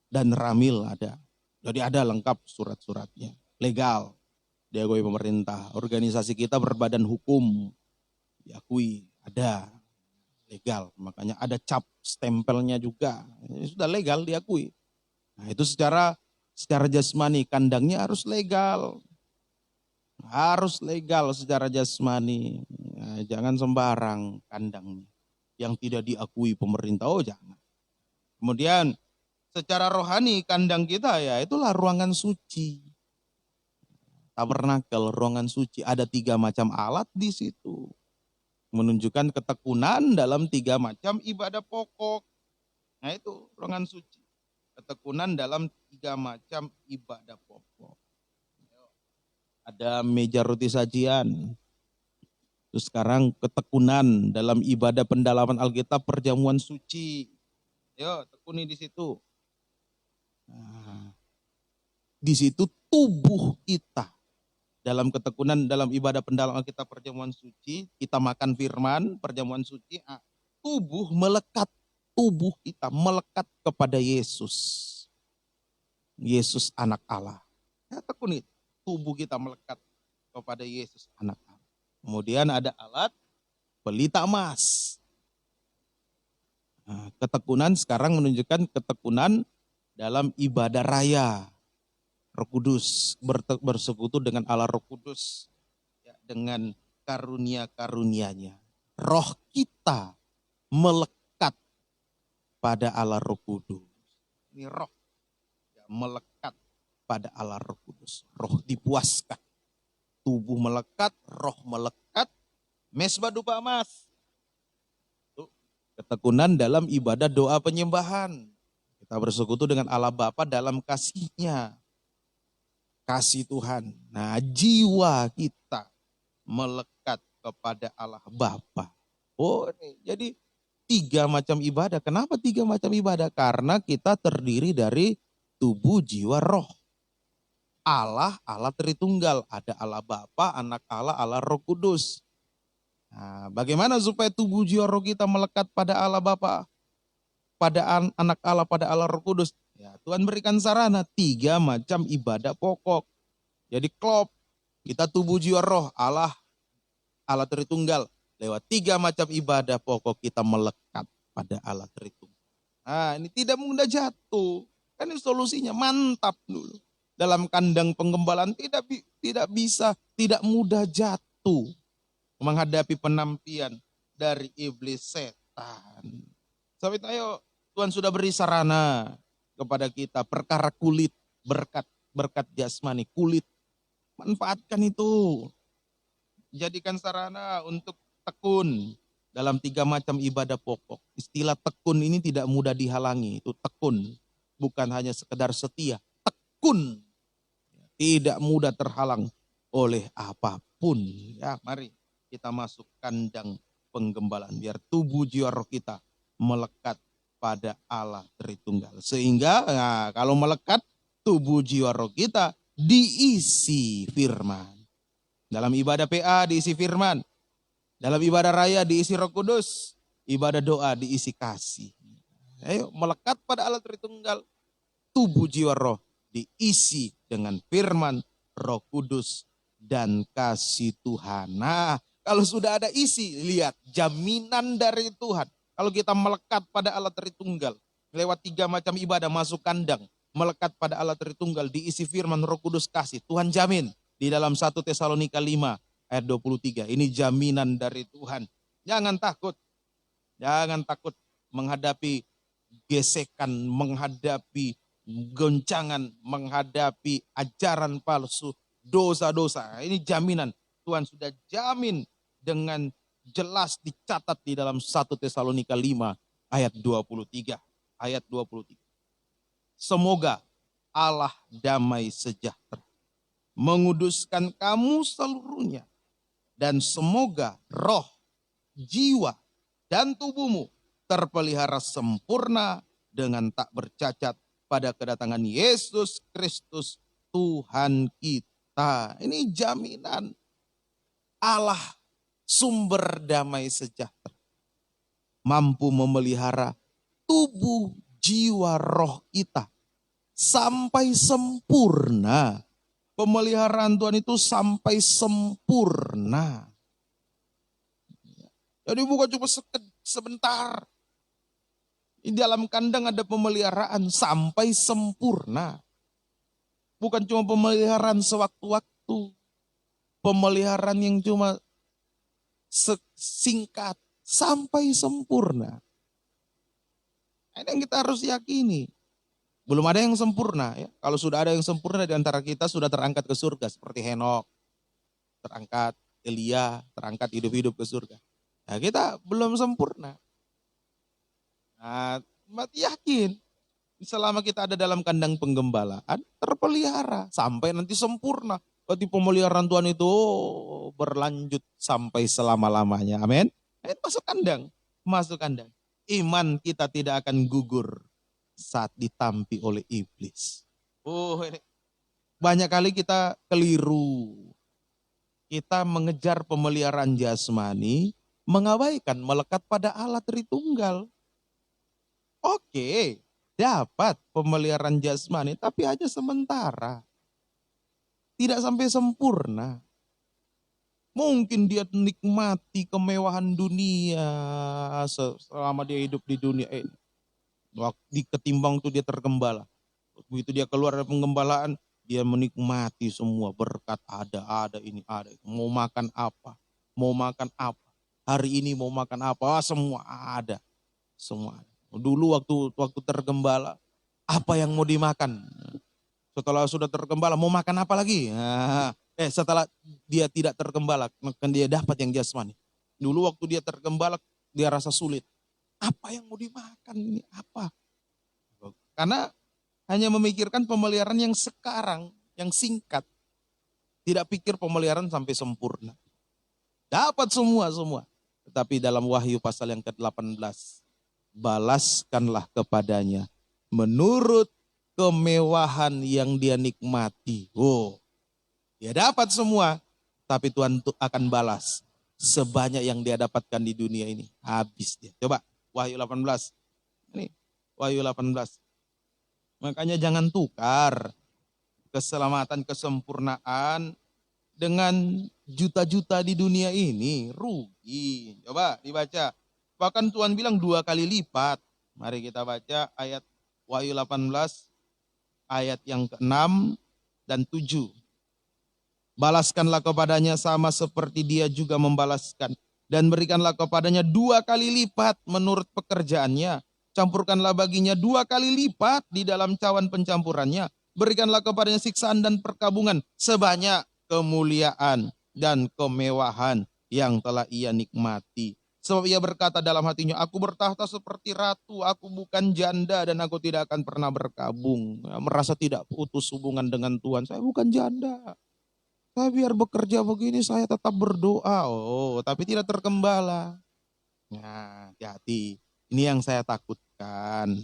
[SPEAKER 2] dan Ramil ada. Jadi ada lengkap surat-suratnya, legal, diakui pemerintah. Organisasi kita berbadan hukum, diakui, ada, legal. Makanya ada cap stempelnya juga, ini sudah legal, diakui. Nah itu secara jasmani, kandangnya harus legal. Harus legal secara jasmani. Nah, jangan sembarang kandangnya yang tidak diakui pemerintah. Oh jangan. Kemudian secara rohani kandang kita ya itulah ruangan suci. Tabernakel, ruangan suci. Ada 3 macam alat di situ. Menunjukkan ketekunan dalam 3 macam ibadah pokok. Nah itu ruangan suci. Ketekunan dalam 3 macam ibadah pokok. Ada meja roti sajian. Terus sekarang ketekunan dalam ibadah pendalaman Alkitab, perjamuan suci. Yo, tekuni di situ. Nah, di situ tubuh kita dalam ketekunan dalam ibadah pendalaman Alkitab, perjamuan suci, kita makan firman, perjamuan suci, tubuh melekat, tubuh kita melekat kepada Yesus. Yesus anak Allah. Ya, tekuni tubuh kita melekat kepada Yesus anak Allah. Kemudian ada alat pelita emas. Nah, ketekunan sekarang menunjukkan ketekunan dalam ibadah raya. Roh Kudus bersekutu dengan Allah Roh Kudus ya, dengan karunia-karunia-Nya. Roh kita melekat pada Allah Roh Kudus. Ini roh ya, melekat pada Allah Roh Kudus. Roh dipuaskan. Tubuh melekat, roh melekat, mesbah dupa emas. Ketekunan dalam ibadah doa penyembahan. Kita bersekutu dengan Allah Bapa dalam kasih-Nya. Kasih Tuhan. Nah, jiwa kita melekat kepada Allah Bapa. Oh, jadi 3 macam ibadah. Kenapa 3 macam ibadah? Karena kita terdiri dari tubuh, jiwa, roh. Allah Tritunggal. Ada Allah Bapa, Anak Allah, Allah Roh Kudus. Nah, bagaimana supaya tubuh jiwa roh kita melekat pada Allah Bapa, pada Anak Allah, pada Allah Roh Kudus? Ya, Tuhan berikan sarana 3 macam ibadah pokok. Jadi klop, kita tubuh jiwa roh, Allah Tritunggal. Lewat 3 macam ibadah pokok kita melekat pada Allah Tritunggal. Nah, ini tidak mudah jatuh. Kan ini solusinya mantap dulu. Dalam kandang penggembalaan tidak bisa, tidak mudah jatuh. Menghadapi penampian dari iblis setan. Sahabat, ayo, Tuhan sudah beri sarana kepada kita perkara kulit, berkat jasmani, kulit. Manfaatkan itu. Jadikan sarana untuk tekun dalam 3 macam ibadah pokok. Istilah tekun ini tidak mudah dihalangi, itu tekun. Bukan hanya sekedar setia, tekun. Tidak mudah terhalang oleh apapun. Ya, mari kita masuk kandang penggembalaan. Biar tubuh jiwa roh kita melekat pada Allah Tritunggal. Sehingga kalau melekat, tubuh jiwa roh kita diisi firman. Dalam ibadah PA diisi firman. Dalam ibadah raya diisi Roh Kudus. Ibadah doa diisi kasih. Ayo melekat pada Allah Tritunggal. Tubuh jiwa roh diisi dengan firman, Roh Kudus, dan kasih Tuhan. Nah, kalau sudah ada isi, lihat jaminan dari Tuhan. Kalau kita melekat pada Allah Tritunggal, lewat 3 macam ibadah masuk kandang, melekat pada Allah Tritunggal, diisi firman, Roh Kudus, kasih. Tuhan jamin di dalam 1 Tesalonika 5 ayat 23. Ini jaminan dari Tuhan. Jangan takut menghadapi gesekan, menghadapi goncangan, menghadapi ajaran palsu, dosa-dosa. Ini jaminan. Tuhan sudah jamin dengan jelas dicatat di dalam 1 Tesalonika 5 ayat 23. Ayat 23. Semoga Allah damai sejahtera menguduskan kamu seluruhnya, dan semoga roh, jiwa, dan tubuhmu terpelihara sempurna dengan tak bercacat pada kedatangan Yesus Kristus Tuhan kita. Ini jaminan Allah sumber damai sejahtera. Mampu memelihara tubuh, jiwa, roh kita sampai sempurna. Pemeliharaan Tuhan itu sampai sempurna. Jadi bukan cuma sebentar. Di dalam kandang ada pemeliharaan sampai sempurna. Bukan cuma pemeliharaan sewaktu-waktu. Pemeliharaan yang cuma singkat sampai sempurna. Ini yang kita harus yakini. Belum ada yang sempurna. Ya. Kalau sudah ada yang sempurna di antara kita sudah terangkat ke surga. Seperti Henok, terangkat Elia, terangkat hidup-hidup ke surga. Nah, kita belum sempurna. Nah, yakin selama kita ada dalam kandang penggembalaan terpelihara sampai nanti sempurna. Berarti pemeliharaan Tuhan itu berlanjut sampai selama-lamanya. Amin. Masuk kandang, masuk kandang. Iman kita tidak akan gugur saat ditampi oleh iblis. Banyak kali kita keliru. Kita mengejar pemeliharaan jasmani, mengabaikan melekat pada Allah Tritunggal. Oke, dapat pemeliharaan jasmani, tapi hanya sementara. Tidak sampai sempurna. Mungkin dia nikmati kemewahan dunia selama dia hidup di dunia ini. Waktu di ketimbang tuh dia tergembala. Begitu dia keluar dari penggembalaan, dia menikmati semua berkat ada ini ada itu. Mau makan apa? Mau makan apa? Hari ini mau makan apa? Semua ada. Semua ada. Dulu waktu tergembala, apa yang mau dimakan? Setelah sudah tergembala, mau makan apa lagi? Setelah dia tidak tergembala, maka dia dapat yang jasmani. Dulu waktu dia tergembala, dia rasa sulit. Apa yang mau dimakan ini? Apa? Karena hanya memikirkan pemeliharaan yang sekarang, yang singkat. Tidak pikir pemeliharaan sampai sempurna. Dapat semua. Tetapi dalam Wahyu pasal yang ke-18, balaskanlah kepadanya menurut kemewahan yang dia nikmati. Dia dapat semua, tapi Tuhan akan balas sebanyak yang dia dapatkan di dunia ini. Habis dia. Coba Wahyu 18. Ini Wahyu 18. Makanya jangan tukar keselamatan, kesempurnaan dengan juta-juta di dunia ini. Rugi. Coba dibaca. Bahkan Tuhan bilang 2 kali lipat. Mari kita baca ayat Wahyu 18 ayat yang ke-6 dan 7. Balaskanlah kepadanya sama seperti dia juga membalaskan. Dan berikanlah kepadanya 2 kali lipat menurut pekerjaannya. Campurkanlah baginya 2 kali lipat di dalam cawan pencampurannya. Berikanlah kepadanya siksaan dan perkabungan sebanyak kemuliaan dan kemewahan yang telah ia nikmati. Sebab ia berkata dalam hatinya, aku bertahta seperti ratu, aku bukan janda dan aku tidak akan pernah berkabung. Merasa tidak putus hubungan dengan Tuhan, saya bukan janda. Saya biar bekerja begini saya tetap berdoa, tapi tidak tergembala. Nah, hati-hati. Ini yang saya takutkan.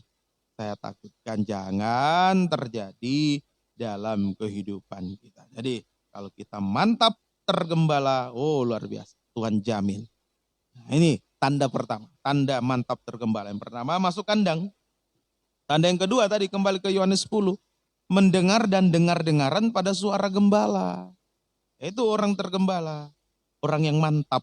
[SPEAKER 2] Saya takutkan jangan terjadi dalam kehidupan kita. Jadi kalau kita mantap tergembala, luar biasa. Tuhan jamin. Nah, ini tanda pertama, tanda mantap tergembala. Yang pertama masuk kandang. Tanda yang kedua tadi kembali ke Yohanes 10. Mendengar dan dengar-dengaran pada suara gembala. Itu orang tergembala. Orang yang mantap.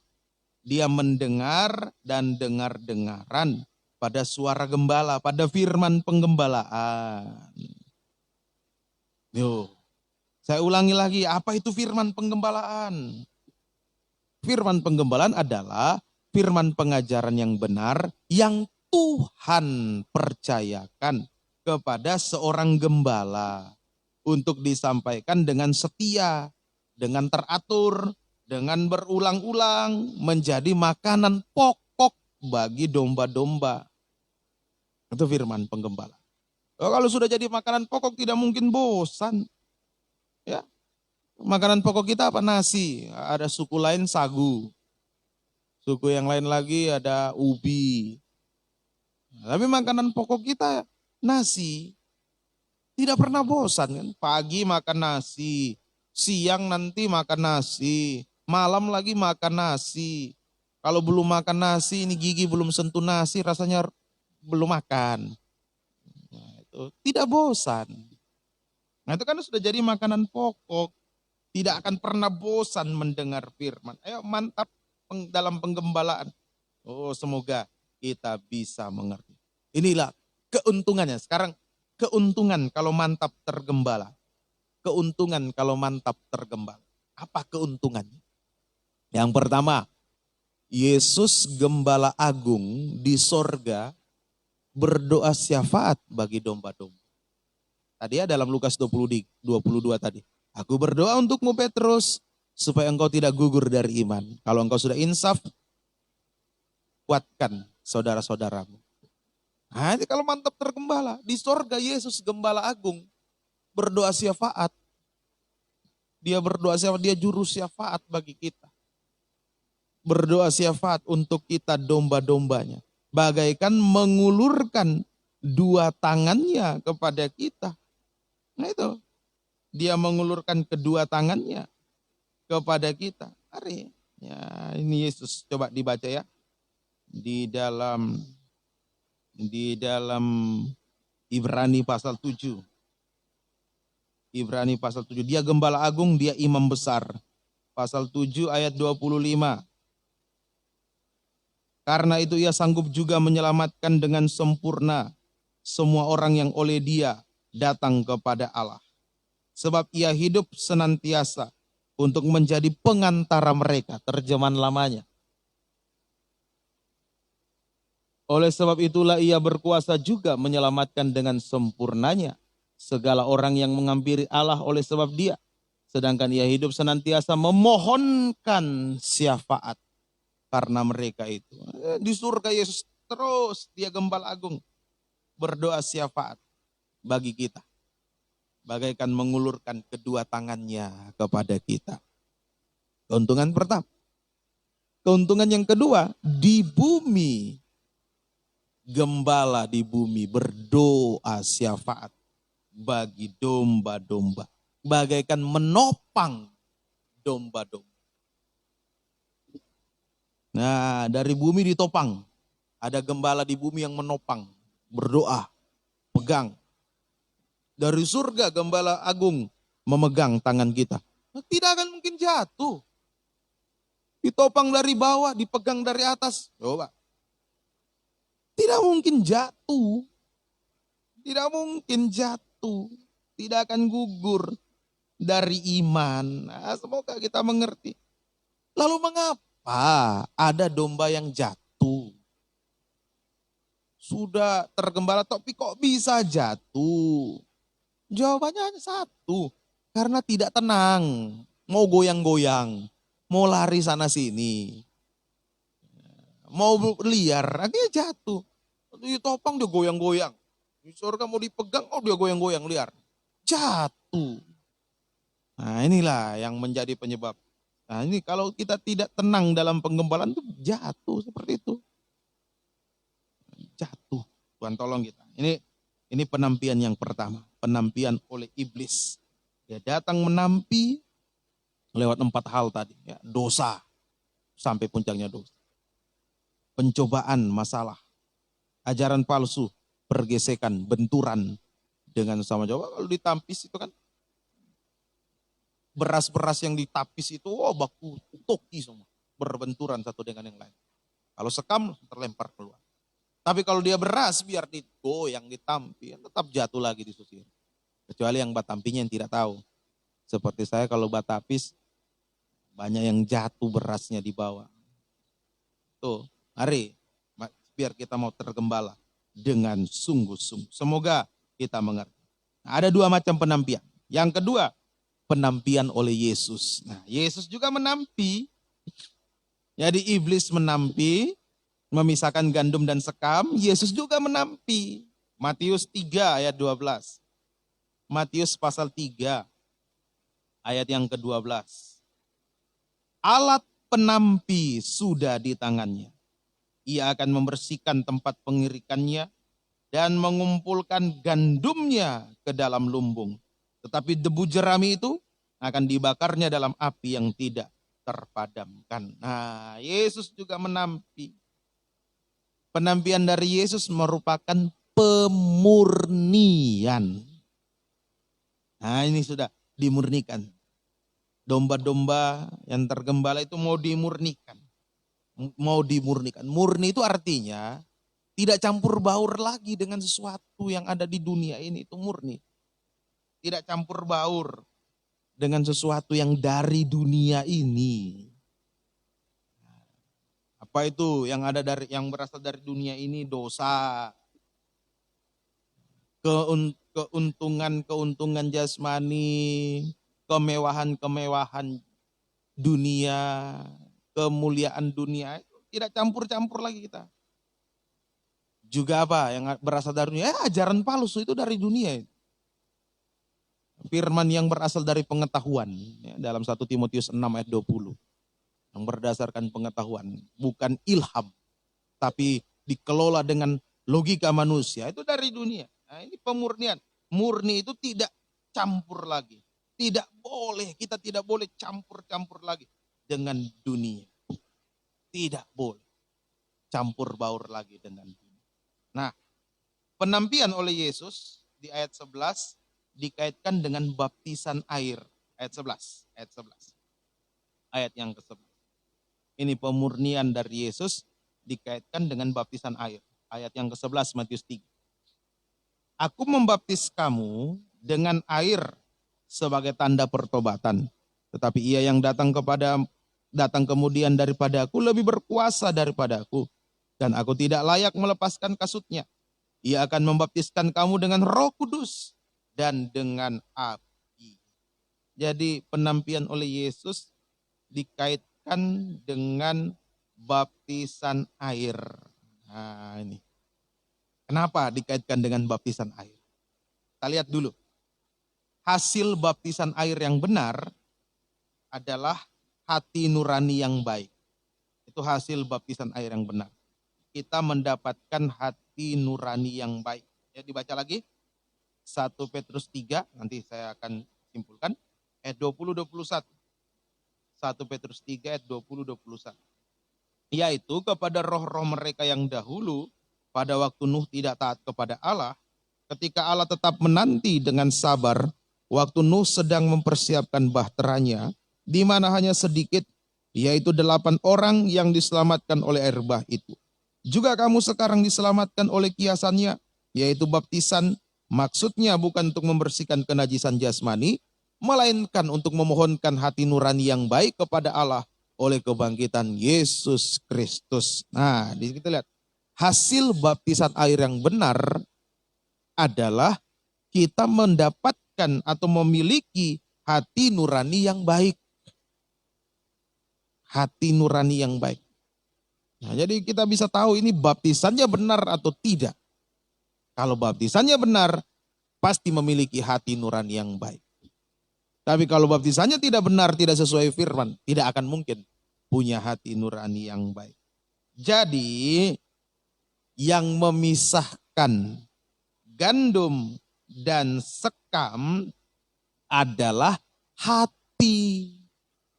[SPEAKER 2] Dia mendengar dan dengar-dengaran pada suara gembala, pada firman penggembalaan. Saya ulangi lagi, apa itu firman penggembalaan? Firman penggembalaan adalah firman pengajaran yang benar yang Tuhan percayakan kepada seorang gembala untuk disampaikan dengan setia, dengan teratur, dengan berulang-ulang menjadi makanan pokok bagi domba-domba. Itu firman penggembala. Kalau sudah jadi makanan pokok tidak mungkin bosan. Ya. Makanan pokok kita apa? Nasi. Ada suku lain sagu. Suku yang lain lagi ada ubi. Tapi makanan pokok kita nasi. Tidak pernah bosan kan? Pagi makan nasi, siang nanti makan nasi, malam lagi makan nasi. Kalau belum makan nasi, ini gigi belum sentuh nasi, rasanya belum makan. Nah, itu tidak bosan. Nah itu kan sudah jadi makanan pokok. Tidak akan pernah bosan mendengar firman. Ayo mantap dalam penggembalaan. Semoga kita bisa mengerti. Inilah keuntungannya. Sekarang keuntungan kalau mantap tergembala. Keuntungan kalau mantap tergembala. Apa keuntungannya? Yang pertama, Yesus Gembala Agung di sorga berdoa syafaat bagi domba-domba. Tadi ya dalam Lukas 22 tadi. Aku berdoa untukmu Petrus, supaya engkau tidak gugur dari iman. Kalau engkau sudah insaf, kuatkan saudara-saudaramu. Nah, ini kalau mantap tergembala, di sorga Yesus Gembala Agung berdoa syafaat. Dia berdoa syafaat, dia juru syafaat bagi kita. Berdoa syafaat untuk kita domba-dombanya. Bagaikan mengulurkan 2 tangannya kepada kita. Nah itu, dia mengulurkan kedua tangannya kepada kita. Mari, ya ini Yesus, coba dibaca ya. Di dalam Ibrani pasal 7. Ibrani pasal 7, dia gembala agung, dia imam besar. pasal 7 ayat 25. Karena itu ia sanggup juga menyelamatkan dengan sempurna semua orang yang oleh dia datang kepada Allah. Sebab ia hidup senantiasa untuk menjadi pengantara mereka. Terjemahan lamanya. Oleh sebab itulah ia berkuasa juga menyelamatkan dengan sempurnanya segala orang yang menghampiri Allah oleh sebab dia. Sedangkan ia hidup senantiasa memohonkan syafaat karena mereka itu. Di surga Yesus terus dia gembala agung berdoa syafaat bagi kita. Bagaikan mengulurkan kedua tangannya kepada kita. Keuntungan pertama. Keuntungan yang kedua, di bumi, gembala di bumi berdoa syafaat bagi domba-domba. Bagaikan menopang domba-domba. Nah, dari bumi ditopang. Ada gembala di bumi yang menopang, berdoa, pegang. Dari surga gembala agung memegang tangan kita. Tidak akan mungkin jatuh. Ditopang dari bawah, dipegang dari atas. Coba. Tidak mungkin jatuh. Tidak mungkin jatuh. Tidak akan gugur dari iman. Nah, semoga kita mengerti. Lalu mengapa ada domba yang jatuh? Sudah tergembala tapi kok bisa jatuh? Jawabannya hanya satu. Karena tidak tenang. Mau goyang-goyang. Mau lari sana sini. Mau liar. Akhirnya jatuh. Ditopang dia goyang-goyang. Di surga mau dipegang, oh dia goyang-goyang liar. Jatuh. Nah inilah yang menjadi penyebab. Nah ini kalau kita tidak tenang dalam penggembalaan itu jatuh seperti itu. Jatuh. Tuhan tolong kita. Ini penampian yang pertama. Penampian oleh iblis. Dia datang menampi lewat 4 hal tadi. Ya, dosa. Sampai puncaknya dosa. Pencobaan masalah. Ajaran palsu. Pergesekan, benturan. Dengan sama coba kalau ditampis itu kan. Beras-beras yang ditapis itu, oh baku toki semua. Berbenturan satu dengan yang lain. Kalau sekam terlempar keluar. Tapi kalau dia beras biar digoyang, ditampi, tetap jatuh lagi di susir. Kecuali yang batampinya yang tidak tahu. Seperti saya kalau batapis, banyak yang jatuh berasnya di bawah. Tuh, mari biar kita mau tergembala dengan sungguh-sungguh. Semoga kita mengerti. Nah, ada 2 macam penampian. Yang kedua, penampian oleh Yesus. Nah, Yesus juga menampi. Jadi iblis menampi, memisahkan gandum dan sekam, Yesus juga menampi. Matius 3 ayat 12. Matius pasal 3 ayat yang ke-12. Alat penampi sudah di tangannya. Ia akan membersihkan tempat pengirikannya dan mengumpulkan gandumnya ke dalam lumbung. Tetapi debu jerami itu akan dibakarnya dalam api yang tidak terpadamkan. Nah, Yesus juga menampi. Penampian dari Yesus merupakan pemurnian. Nah ini sudah dimurnikan. Domba-domba yang tergembala itu mau dimurnikan. Mau dimurnikan. Murni itu artinya tidak campur baur lagi dengan sesuatu yang ada di dunia ini. Itu murni. Tidak campur baur dengan sesuatu yang dari dunia ini. Apa itu yang ada dari yang berasal dari dunia ini? Dosa, keuntungan jasmani, kemewahan dunia, kemuliaan dunia, tidak campur-campur lagi kita. Juga apa yang berasal dari dunia? Ajaran palsu itu dari dunia. Firman yang berasal dari pengetahuan, ya, dalam 1 Timotius 6 ayat 20. Yang berdasarkan pengetahuan, bukan ilham, tapi dikelola dengan logika manusia, itu dari dunia. Nah ini pemurnian. Murni itu tidak campur lagi. Tidak boleh, kita tidak boleh campur-campur lagi dengan dunia. Tidak boleh campur baur lagi dengan dunia. Nah, penampian oleh Yesus di ayat 11 dikaitkan dengan baptisan air. Ayat 11. ayat yang ke-11. Ini pemurnian dari Yesus dikaitkan dengan baptisan air. Ayat yang ke-11 Matius 3. Aku membaptis kamu dengan air sebagai tanda pertobatan. Tetapi ia yang datang kemudian daripada aku lebih berkuasa daripada aku. Dan aku tidak layak melepaskan kasutnya. Ia akan membaptiskan kamu dengan Roh Kudus dan dengan api. Jadi penampian oleh Yesus dikaitkan dengan baptisan air. Nah ini. Kenapa dikaitkan dengan baptisan air? Kita lihat dulu. Hasil baptisan air yang benar adalah hati nurani yang baik. Itu hasil baptisan air yang benar. Kita mendapatkan hati nurani yang baik. Ya, dibaca lagi. 1 Petrus 3, nanti saya akan simpulkan. Ayat 20-21. 1 Petrus 3 ayat 20-21. Yaitu kepada roh-roh mereka yang dahulu, pada waktu Nuh tidak taat kepada Allah, ketika Allah tetap menanti dengan sabar, waktu Nuh sedang mempersiapkan bahteranya, di mana hanya sedikit, yaitu 8 orang yang diselamatkan oleh air bah itu. Juga kamu sekarang diselamatkan oleh kiasannya, yaitu baptisan, maksudnya bukan untuk membersihkan kenajisan jasmani, melainkan untuk memohonkan hati nurani yang baik kepada Allah oleh kebangkitan Yesus Kristus. Nah, di sini kita lihat hasil baptisan air yang benar adalah kita mendapatkan atau memiliki hati nurani yang baik. Hati nurani yang baik. Nah, jadi kita bisa tahu ini baptisannya benar atau tidak. Kalau baptisannya benar, pasti memiliki hati nurani yang baik. Tapi kalau baptisannya tidak benar, tidak sesuai firman, tidak akan mungkin punya hati nurani yang baik. Jadi yang memisahkan gandum dan sekam adalah hati.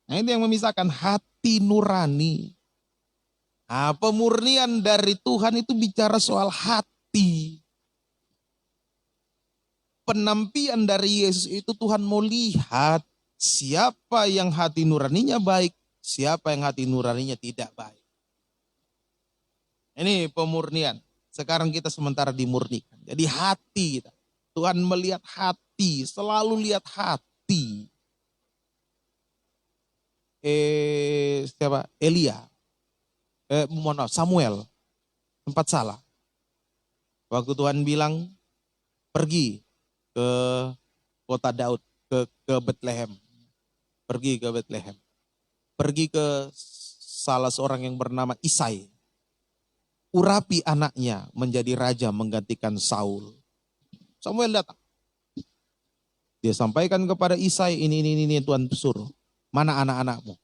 [SPEAKER 2] Nah, ini yang memisahkan hati nurani. Nah, pemurnian dari Tuhan itu bicara soal hati. Penampian dari Yesus itu Tuhan mau lihat siapa yang hati nuraninya baik, siapa yang hati nuraninya tidak baik. Ini pemurnian. Sekarang kita sementara dimurnikan. Jadi hati kita. Tuhan melihat hati, selalu lihat hati. Siapa? Elia. Samuel. Sempat salah. Waktu Tuhan bilang pergi ke kota Daud, ke Bethlehem. Pergi ke Bethlehem. Pergi ke salah seorang yang bernama Isai. Urapi anaknya menjadi raja menggantikan Saul. Samuel datang. Dia sampaikan kepada Isai, ini Tuhan suruh. Mana anak-anakmu?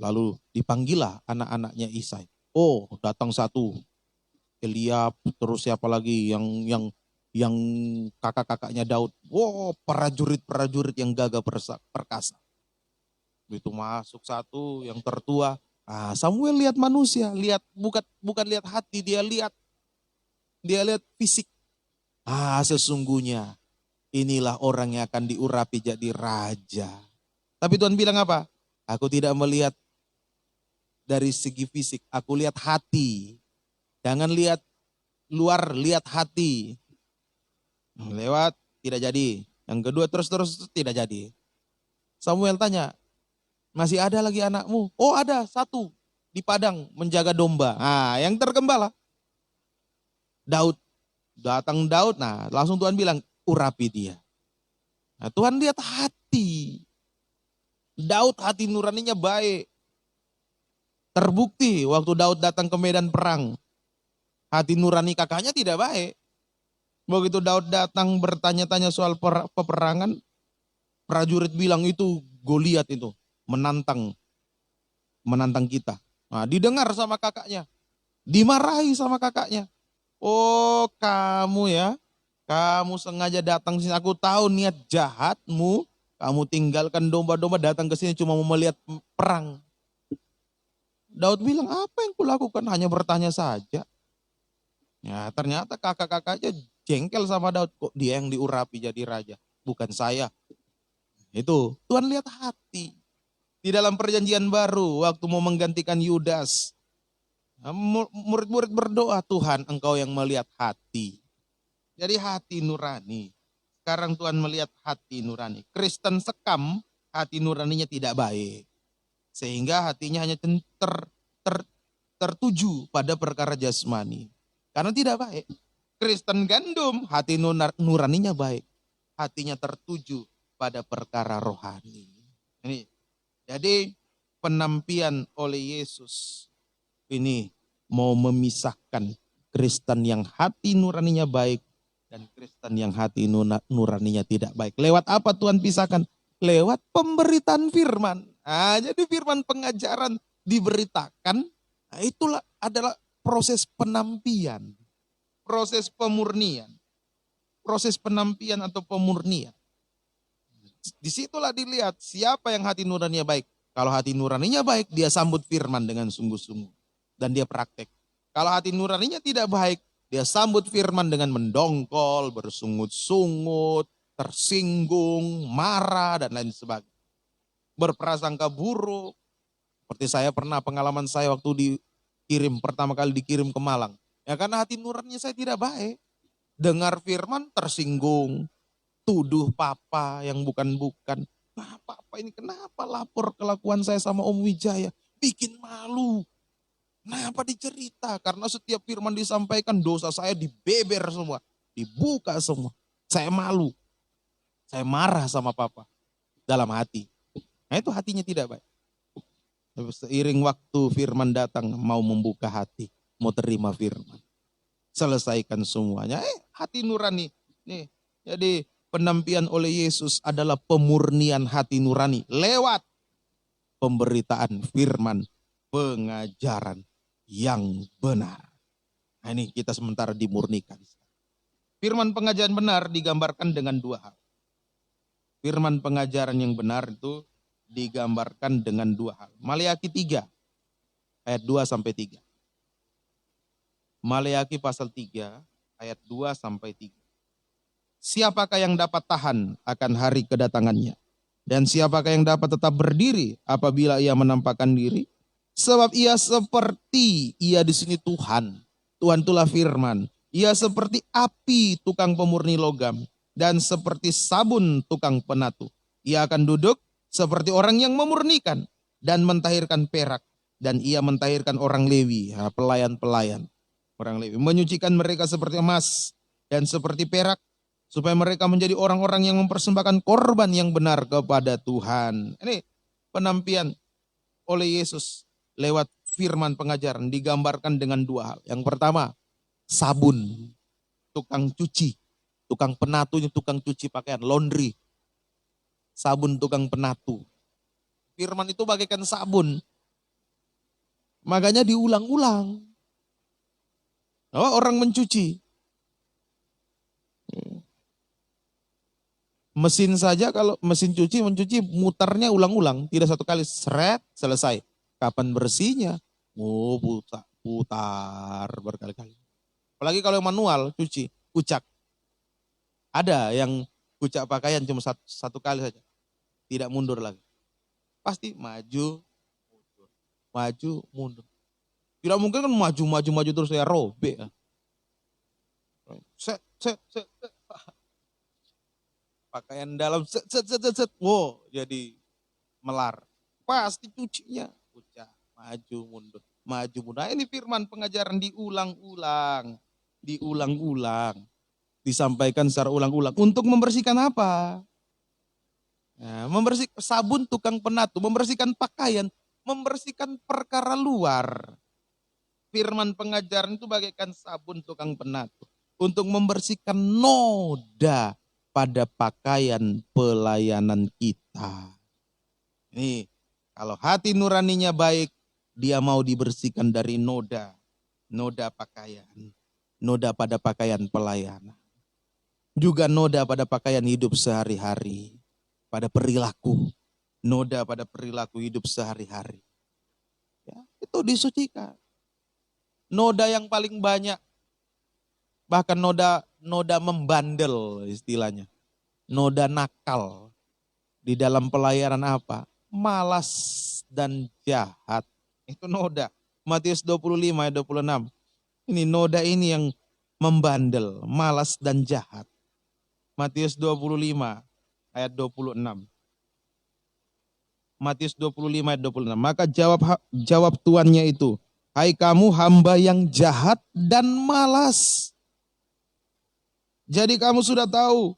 [SPEAKER 2] Lalu dipanggillah anak-anaknya Isai. Oh, datang satu. Eliab, terus siapa lagi yang kakak-kakaknya Daud. Wow, prajurit-prajurit yang gagah perkasa. Begitu masuk satu yang tertua. Samuel lihat manusia, bukan lihat hati, dia lihat fisik. Sesungguhnya inilah orang yang akan diurapi jadi raja. Tapi Tuhan bilang apa? Aku tidak melihat dari segi fisik, aku lihat hati. Jangan lihat luar, lihat hati. Lewat, tidak jadi. Yang kedua terus tidak jadi. Samuel tanya, masih ada lagi anakmu? Oh ada, satu. Di padang menjaga domba. Yang tergembala. Daud. Datang Daud, langsung Tuhan bilang, urapi dia. Tuhan lihat hati. Daud hati nuraninya baik. Terbukti waktu Daud datang ke medan perang. Hati nurani kakaknya tidak baik. Begitu Daud datang bertanya-tanya soal peperangan, prajurit bilang itu Goliat itu menantang kita. Didengar sama kakaknya, dimarahi sama kakaknya. Oh kamu ya, kamu sengaja datang sini. Aku tahu niat jahatmu. Kamu tinggalkan domba-domba datang ke sini cuma mau melihat perang. Daud bilang apa yang kulakukan? Hanya bertanya saja. Ya ternyata kakak-kakaknya jengkel sama Daud. Kok dia yang diurapi jadi raja? Bukan saya. Itu Tuhan lihat hati. Di dalam perjanjian baru, waktu mau menggantikan Yudas, murid-murid berdoa, Tuhan engkau yang melihat hati. Jadi hati nurani. Sekarang Tuhan melihat hati nurani. Kristen sekam, hati nuraninya tidak baik. Sehingga hatinya hanya tertuju pada perkara jasmani. Karena tidak baik. Kristen gandum, hati nuraninya baik. Hatinya tertuju pada perkara rohani. Ini. Jadi penampian oleh Yesus ini mau memisahkan Kristen yang hati nuraninya baik dan Kristen yang hati nuraninya tidak baik. Lewat apa Tuhan pisahkan? Lewat pemberitaan firman. Jadi firman pengajaran diberitakan, itulah adalah proses penampian, proses pemurnian, proses penampian atau pemurnian. Disitulah dilihat siapa yang hati nuraninya baik. Kalau hati nuraninya baik, dia sambut firman dengan sungguh-sungguh. Dan dia praktek. Kalau hati nuraninya tidak baik, dia sambut firman dengan mendongkol, bersungut-sungut, tersinggung, marah, dan lain sebagainya. Berprasangka buruk. Seperti saya pernah, pengalaman saya waktu pertama kali dikirim ke Malang. Ya karena hati nuraninya saya tidak baik. Dengar firman tersinggung. Tuduh papa yang bukan-bukan. Nah papa ini kenapa lapor kelakuan saya sama Om Wijaya? Bikin malu. Kenapa dicerita? Karena setiap firman disampaikan dosa saya dibeber semua. Dibuka semua. Saya malu. Saya marah sama papa. Dalam hati. Nah itu hatinya tidak baik. Seiring waktu firman datang mau membuka hati. Mau terima firman. Selesaikan semuanya. Hati nurani. Nih, jadi penampian oleh Yesus adalah pemurnian hati nurani lewat pemberitaan firman, pengajaran yang benar. Nah ini kita sementara dimurnikan. Firman pengajaran benar digambarkan dengan dua hal. Firman pengajaran yang benar itu digambarkan dengan dua hal. Maleakhi 3 ayat 2 sampai 3. Maleakhi pasal 3 ayat 2 sampai 3. Siapakah yang dapat tahan akan hari kedatangannya? Dan siapakah yang dapat tetap berdiri apabila ia menampakkan diri? Sebab ia seperti, ia di sini Tuhan. Tuhan itulah firman. Ia seperti api tukang pemurni logam. Dan seperti sabun tukang penatu. Ia akan duduk seperti orang yang memurnikan. Dan mentahirkan perak. Dan ia mentahirkan orang Lewi, pelayan-pelayan. Orang Lewi menyucikan mereka seperti emas dan seperti perak. Supaya mereka menjadi orang-orang yang mempersembahkan korban yang benar kepada Tuhan. Ini penampian oleh Yesus lewat firman pengajaran digambarkan dengan dua hal. Yang pertama, sabun, tukang cuci, tukang penatunya tukang cuci pakaian, laundry. Sabun tukang penatu. Firman itu bagaikan sabun. Makanya diulang-ulang. Orang mencuci. Mesin saja kalau mesin cuci mencuci mutarnya ulang-ulang. Tidak satu kali seret selesai. Kapan bersihnya? Oh putar berkali-kali. Apalagi kalau manual cuci, kucak. Ada yang kucak pakaian cuma satu kali saja. Tidak mundur lagi. Pasti maju, mundur. Maju, mundur. Tidak mungkin kan maju terus saya robek. Set. Pakaian dalam set. Wow, jadi melar. Pasti cucinya. Kucak, maju, mundur. Maju, mundur. Nah, ini firman pengajaran diulang-ulang. Disampaikan secara ulang-ulang. Untuk membersihkan apa? Nah, membersihkan sabun tukang penatu. Membersihkan pakaian. Membersihkan perkara luar. Firman pengajaran itu bagaikan sabun tukang penatu. Untuk membersihkan noda pada pakaian pelayanan kita. Ini kalau hati nuraninya baik, dia mau dibersihkan dari noda pakaian, noda pada pakaian pelayanan. Juga noda pada pakaian hidup sehari-hari, pada perilaku, noda pada perilaku hidup sehari-hari. Ya, itu disucikan. Noda yang paling banyak, bahkan noda membandel istilahnya. Noda nakal di dalam pelayanan apa? malas dan jahat. Itu noda. Matius 25 ayat 26. Ini noda ini yang membandel, malas dan jahat. Matius 25 ayat 26. Matius 25 ayat 26. Maka jawab tuannya itu, hai kamu hamba yang jahat dan malas. Jadi kamu sudah tahu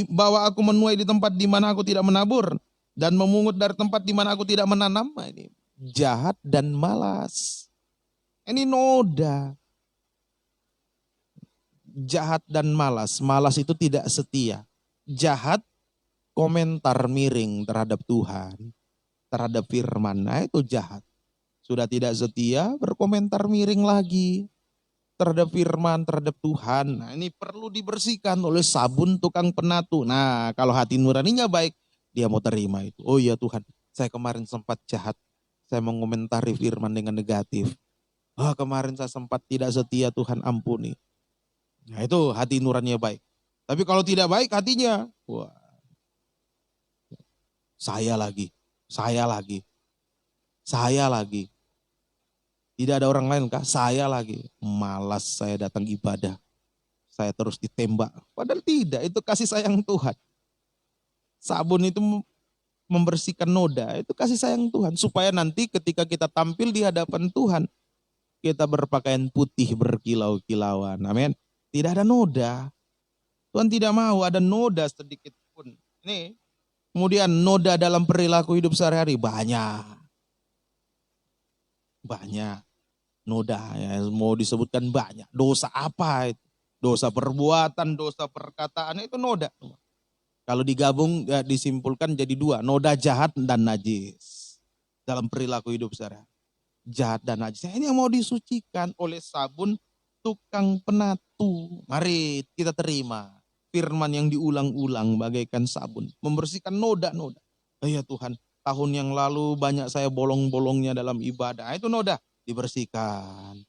[SPEAKER 2] bahwa aku menuai di tempat di mana aku tidak menabur dan memungut dari tempat di mana aku tidak menanam. Ini jahat dan malas. Ini noda. Jahat dan malas. Malas itu tidak setia. Jahat komentar miring terhadap Tuhan, terhadap firman. Nah, itu jahat. Sudah tidak setia, berkomentar miring lagi terhadap firman, terhadap Tuhan. Nah, ini perlu dibersihkan oleh sabun tukang penatu. Nah, kalau hati nuraninya baik, dia mau terima itu. Oh iya Tuhan, saya kemarin sempat jahat. Saya mengomentari firman dengan negatif. Kemarin saya sempat tidak setia, Tuhan ampuni. Nah, itu hati nuraninya baik. Tapi kalau tidak baik hatinya, wah, saya lagi. Tidak ada orang lain kah? Saya lagi. Malas saya datang ibadah. Saya terus ditembak. Padahal tidak, itu kasih sayang Tuhan. Sabun itu membersihkan noda, itu kasih sayang Tuhan. Supaya nanti ketika kita tampil di hadapan Tuhan, kita berpakaian putih berkilau-kilauan. Amin. Tidak ada noda. Tuhan tidak mau ada noda sedikit pun. Ini, kemudian noda dalam perilaku hidup sehari-hari banyak. Noda, ya, mau disebutkan banyak. Dosa apa itu? Dosa perbuatan, dosa perkataan, itu noda. Kalau digabung ya, disimpulkan jadi dua. Noda jahat dan najis. Dalam perilaku hidup sehari-hari. Jahat dan najis. Ini yang mau disucikan oleh sabun tukang penatu. Mari kita terima firman yang diulang-ulang bagaikan sabun. Membersihkan noda-noda. Ya Tuhan, tahun yang lalu banyak saya bolong-bolongnya dalam ibadah. Itu noda. Dibersihkan.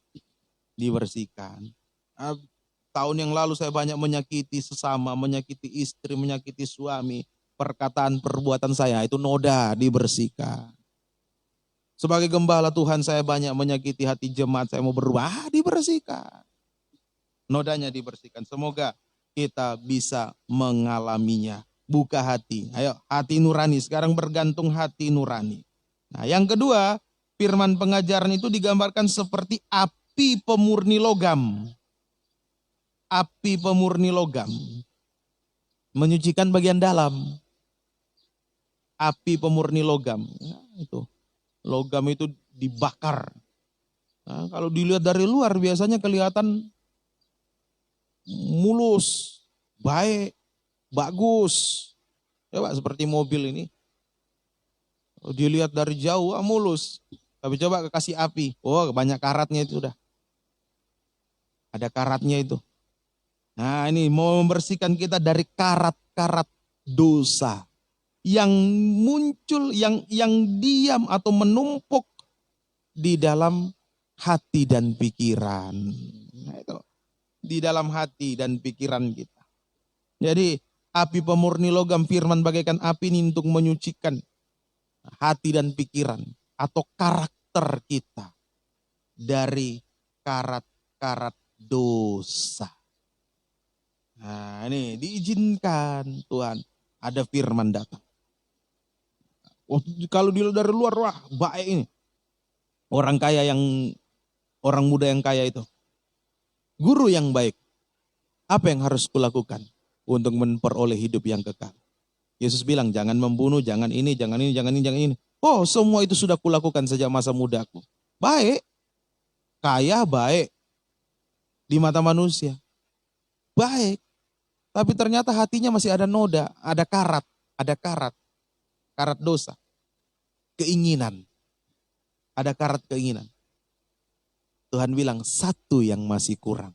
[SPEAKER 2] Tahun yang lalu saya banyak menyakiti sesama, menyakiti istri, menyakiti suami. Perkataan, perbuatan saya itu noda, dibersihkan. Sebagai gembala Tuhan saya banyak menyakiti hati jemaat, saya mau berubah, dibersihkan. Nodanya dibersihkan. Semoga kita bisa mengalaminya. Buka hati. Ayo, hati nurani. Sekarang bergantung hati nurani. Nah, yang kedua, firman pengajaran itu digambarkan seperti api pemurni logam. Api pemurni logam. Menyucikan bagian dalam. Api pemurni logam. Nah, itu. Logam itu dibakar. Nah, kalau dilihat dari luar biasanya kelihatan mulus, baik, bagus. Coba seperti mobil ini. Dilihat dari jauh mulus. Tapi coba kasih api. Banyak karatnya itu udah. Ada karatnya itu. Nah, ini mau membersihkan kita dari karat-karat dosa yang muncul, yang diam atau menumpuk di dalam hati dan pikiran. Nah, itu di dalam hati dan pikiran kita. Jadi api pemurni logam, firman bagaikan api ini untuk menyucikan hati dan pikiran atau karakter kita dari karat-karat dosa. Nah, ini diizinkan Tuhan ada firman datang. Kalau dilihat dari luar, wah baik ini. Orang muda yang kaya itu. Guru yang baik. Apa yang harus kulakukan untuk memperoleh hidup yang kekal? Yesus bilang, jangan membunuh, jangan ini, jangan ini, jangan ini, jangan ini. Semua itu sudah kulakukan sejak masa mudaku. Baik. Kaya baik. Di mata manusia. Baik. Tapi ternyata hatinya masih ada noda, ada karat. Karat dosa. Keinginan. Ada karat keinginan. Tuhan bilang, satu yang masih kurang.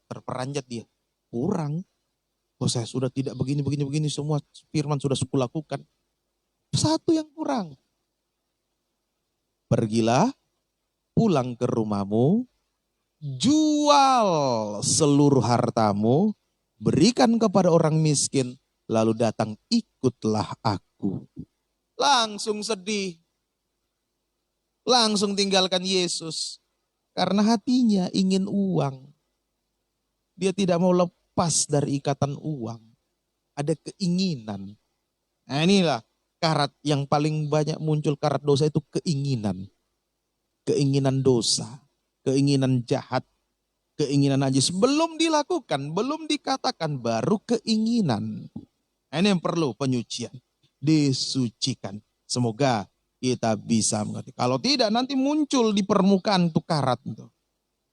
[SPEAKER 2] Terperanjat dia. Kurang. Saya sudah tidak begini, semua firman sudah kulakukan. Satu yang kurang. Pergilah, pulang ke rumahmu, jual seluruh hartamu, berikan kepada orang miskin, lalu datang ikutlah aku. langsung sedih, langsung tinggalkan Yesus. Karena hatinya ingin uang. Dia tidak mau lepas dari ikatan uang. Ada keinginan. Nah inilah karat yang paling banyak muncul, karat dosa itu keinginan. Keinginan dosa, keinginan jahat, keinginan najis. Belum dilakukan, belum dikatakan, baru keinginan. Nah, ini yang perlu penyucian. Disucikan. Semoga kita bisa mengerti. Kalau tidak nanti muncul di permukaan tuh karat.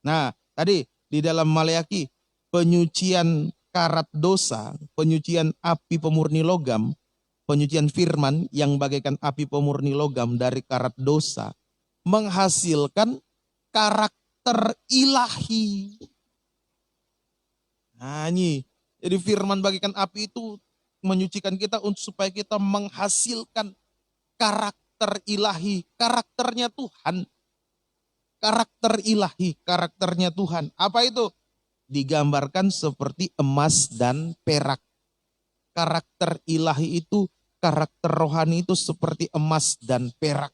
[SPEAKER 2] Nah tadi di dalam Maleakhi, penyucian karat dosa, penyucian api pemurni logam, penyucian firman yang bagaikan api pemurni logam dari karat dosa, menghasilkan karakter ilahi. Nah ini, jadi firman bagaikan api itu menyucikan kita untuk supaya kita menghasilkan karakter ilahi, karakternya Tuhan. Karakter ilahi, karakternya Tuhan. Apa itu? Digambarkan seperti emas dan perak. Karakter ilahi itu, karakter rohani itu seperti emas dan perak.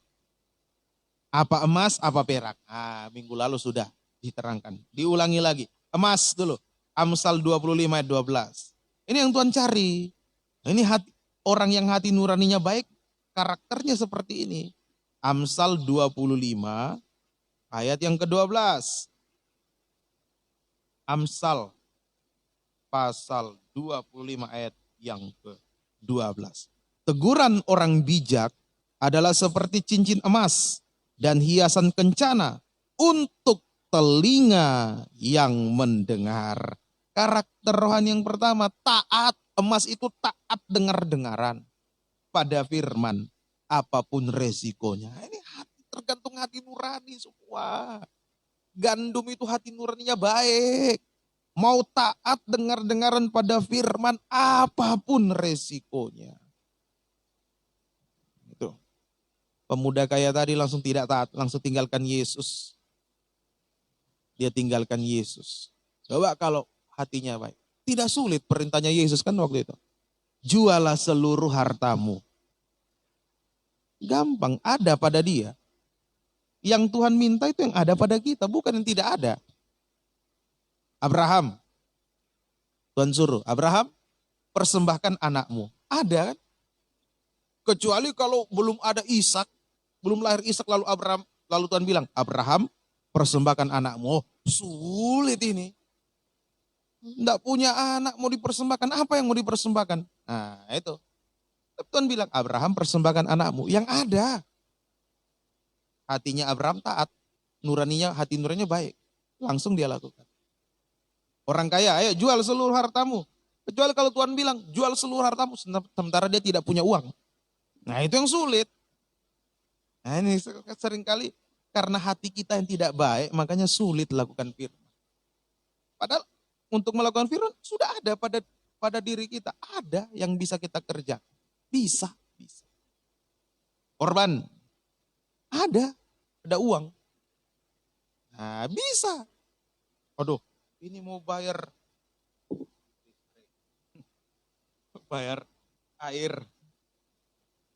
[SPEAKER 2] Apa emas, apa perak? Nah, minggu lalu sudah diterangkan. Diulangi lagi. Emas dulu. Amsal 25 ayat 12. Ini yang Tuhan cari. Ini hati, orang yang hati nuraninya baik, karakternya seperti ini. Amsal 25 ayat yang ke-12. Amsal pasal 25 ayat yang ke-12. Teguran orang bijak adalah seperti cincin emas dan hiasan kencana untuk telinga yang mendengar. Karakter rohani yang pertama, taat. Emas itu taat dengar-dengaran pada firman, apapun resikonya. Ini hati, tergantung hati nurani semua. Gandum itu hati nuraninya baik. Mau taat dengar-dengaran pada firman, apapun resikonya. Itu. Pemuda kaya tadi langsung tidak taat, langsung tinggalkan Yesus. Dia tinggalkan Yesus. Coba kalau hatinya baik. Tidak sulit perintahnya Yesus kan waktu itu. Jualah seluruh hartamu. Gampang, ada pada dia. Yang Tuhan minta itu yang ada pada kita, bukan yang tidak ada. Abraham, Tuhan suruh, Abraham persembahkan anakmu. Ada kan? Kecuali kalau belum ada Ishak, belum lahir Ishak lalu Tuhan bilang, Abraham persembahkan anakmu. Oh, sulit ini. Enggak punya anak mau dipersembahkan, apa yang mau dipersembahkan? Nah itu. Tuhan bilang, Abraham persembahkan anakmu. Yang ada. Hatinya Abraham taat. Hati nuraninya baik. Langsung dia lakukan. Orang kaya, ayo jual seluruh hartamu. Kecuali kalau Tuhan bilang, jual seluruh hartamu. Sementara dia tidak punya uang. Nah itu yang sulit. Nah ini seringkali karena hati kita yang tidak baik, makanya sulit lakukan firman. Padahal untuk melakukan firman sudah ada pada diri kita. Ada yang bisa kita kerja. Bisa. Korban. Ada uang. Nah bisa. Aduh, ini mau bayar air,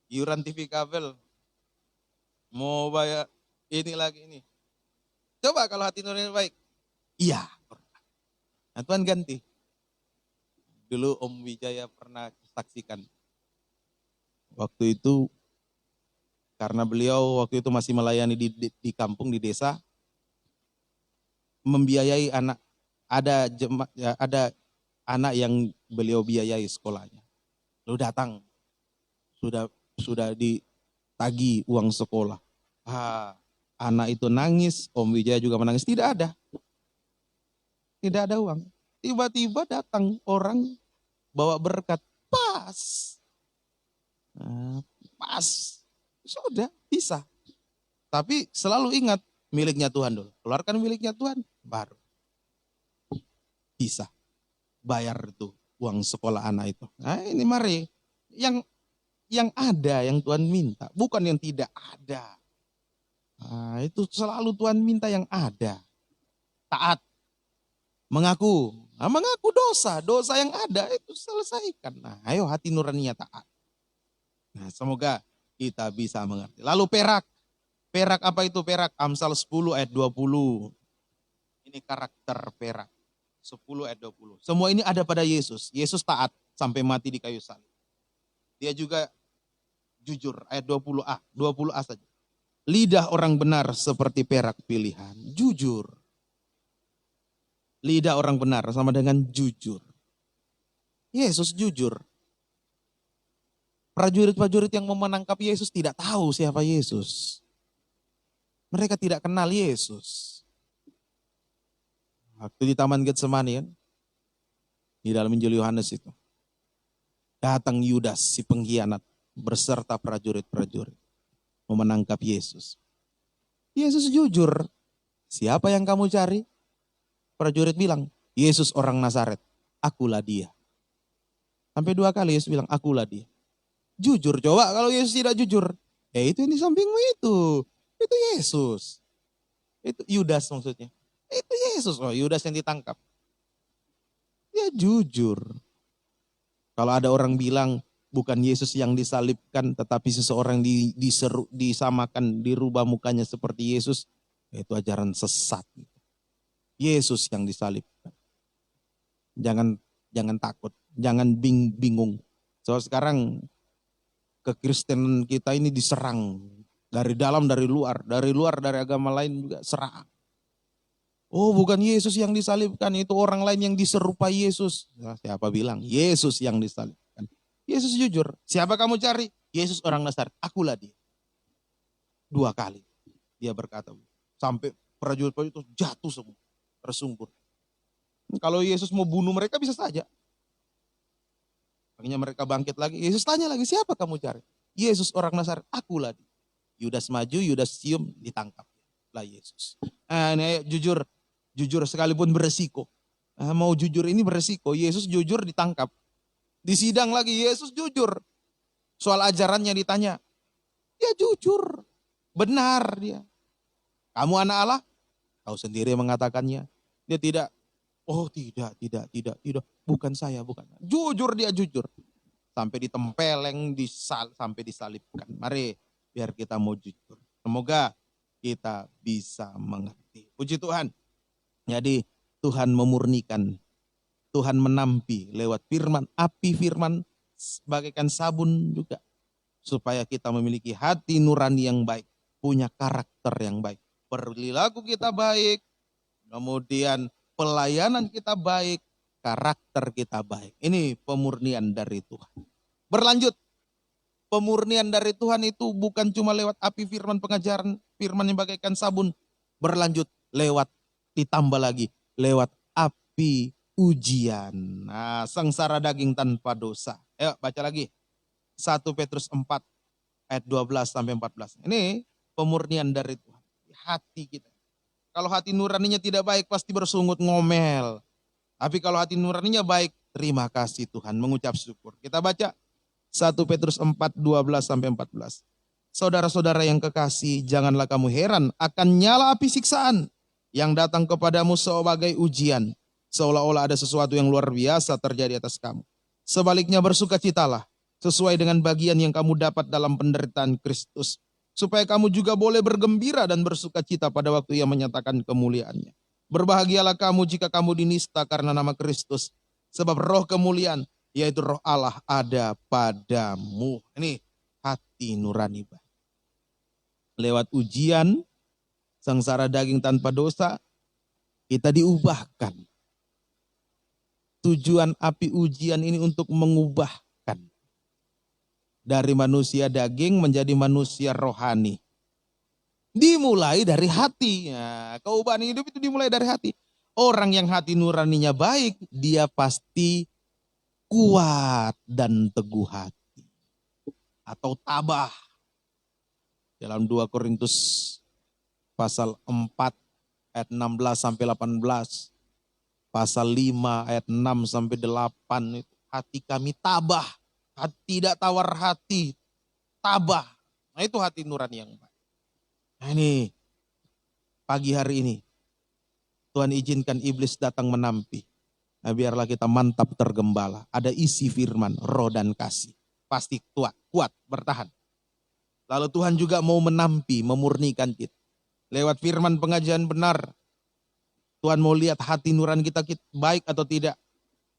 [SPEAKER 2] iuran TV kabel, mau bayar ini lagi ini. Coba kalau hati nurani baik. Iya. Nah Tuhan ganti. Dulu Om Wijaya pernah saksikan. Waktu itu karena beliau waktu itu masih melayani di kampung, di desa, membiayai anak, ada anak yang beliau biayai sekolahnya. Lalu datang, sudah ditagi uang sekolah. Anak itu nangis, Om Wijaya juga menangis, tidak ada uang. Tiba-tiba datang orang bawa berkat, pas. Sudah bisa. Tapi selalu ingat miliknya Tuhan dulu. Keluarkan miliknya Tuhan, baru bisa bayar itu uang sekolah anak itu. Nah ini mari yang ada yang Tuhan minta, bukan yang tidak ada. Nah, itu selalu Tuhan minta yang ada. Taat, mengaku dosa yang ada itu selesaikan. Nah, ayo hati nuraninya taat. Nah, semoga kita bisa mengerti. Lalu perak. Perak apa itu perak? Amsal 10 ayat 20. Ini karakter perak. 10 ayat 20. Semua ini ada pada Yesus. Yesus taat sampai mati di kayu salib. Dia juga jujur. Ayat 20a. 20a saja. Lidah orang benar seperti perak pilihan. Jujur. Lidah orang benar sama dengan jujur. Yesus jujur. Prajurit-prajurit yang mau menangkap Yesus tidak tahu siapa Yesus. Mereka tidak kenal Yesus. Waktu di Taman Getsemani kan, di dalam Injil Yohanes itu, datang Yudas si pengkhianat beserta prajurit-prajurit mau menangkap Yesus. Yesus jujur. Siapa yang kamu cari? Prajurit bilang, Yesus orang Nazaret. Akulah dia. Sampai 2 kali Yesus bilang, akulah dia. Jujur, coba kalau Yesus tidak jujur. Itu yang di sampingmu itu. Itu Yesus. Itu Yudas maksudnya. Itu Yesus. Oh, Yudas yang ditangkap. Dia jujur. Kalau ada orang bilang, bukan Yesus yang disalibkan, tetapi seseorang disamakan, dirubah mukanya seperti Yesus, itu ajaran sesat. Yesus yang disalibkan. Jangan takut, jangan bingung. So sekarang kekristenan kita ini diserang dari dalam, dari luar, dari agama lain juga serang. Oh, bukan Yesus yang disalibkan, itu orang lain yang diserupai Yesus. Nah, siapa bilang? Yesus yang disalibkan. Yesus jujur. Siapa kamu cari? Yesus orang Nazaret. Akulah dia. 2 kali dia berkata. Sampai prajurit-prajurit itu jatuh semua. Tersungkur. Kalau Yesus mau bunuh mereka bisa saja. Akhirnya mereka bangkit lagi. Yesus tanya lagi, siapa kamu cari? Yesus orang Nazaret. Akulah dia. Yudas maju, Yudas cium, ditangkap. Lah Yesus. Ini jujur sekalipun beresiko. Mau jujur ini beresiko. Yesus jujur ditangkap. Di sidang lagi Yesus jujur. Soal ajarannya ditanya. Dia jujur. Benar dia. Kamu anak Allah? Kau sendiri mengatakannya. Dia tidak. Oh tidak. Bukan saya, bukan. Jujur dia jujur. Sampai ditempeleng, sampai disalibkan. Mari biar kita mau jujur. Semoga kita bisa mengerti. Puji Tuhan. Jadi Tuhan memurnikan. Tuhan menampi lewat firman, api firman bagaikan sabun juga. Supaya kita memiliki hati nurani yang baik, punya karakter yang baik. Perilaku kita baik, kemudian pelayanan kita baik, karakter kita baik. Ini pemurnian dari Tuhan. Berlanjut, pemurnian dari Tuhan itu bukan cuma lewat api firman, pengajaran firman yang bagaikan sabun. Berlanjut lewat, ditambah lagi, lewat api ujian. Nah, sengsara daging tanpa dosa. Ayo baca lagi. 1 Petrus 4 ayat 12 sampai 14. Ini pemurnian dari Tuhan. Hati kita. Kalau hati nuraninya tidak baik pasti bersungut ngomel. Tapi kalau hati nuraninya baik, terima kasih Tuhan, mengucap syukur. Kita baca 1 Petrus 4 12 sampai 14. Saudara-saudara yang kekasih, janganlah kamu heran akan nyala api siksaan yang datang kepadamu sebagai ujian. Seolah-olah ada sesuatu yang luar biasa terjadi atas kamu. Sebaliknya bersukacitalah sesuai dengan bagian yang kamu dapat dalam penderitaan Kristus. Supaya kamu juga boleh bergembira dan bersukacita pada waktu Ia menyatakan kemuliaannya. Berbahagialah kamu jika kamu dinista karena nama Kristus. Sebab roh kemuliaan, yaitu roh Allah ada padamu. Ini hati nurani. Lewat ujian, sengsara daging tanpa dosa, kita diubahkan. Tujuan api ujian ini untuk mengubahkan dari manusia daging menjadi manusia rohani. Dimulai dari hati. Nah, keubahan hidup itu dimulai dari hati. Orang yang hati nuraninya baik, dia pasti kuat dan teguh hati. Atau tabah. Dalam 2 Korintus pasal 4 ayat 16 sampai 18. Pasal 5 ayat 6 sampai 8 itu hati kami tabah, tidak tawar hati, tabah. Nah itu hati nurani yang baik. Nah ini pagi hari ini Tuhan izinkan iblis datang menampi. Nah biarlah kita mantap tergembala. Ada isi firman, roh dan kasih. Pasti kuat bertahan. Lalu Tuhan juga mau menampi, memurnikan kita. Lewat firman pengajaran benar, Tuhan mau lihat hati nurani kita baik atau tidak.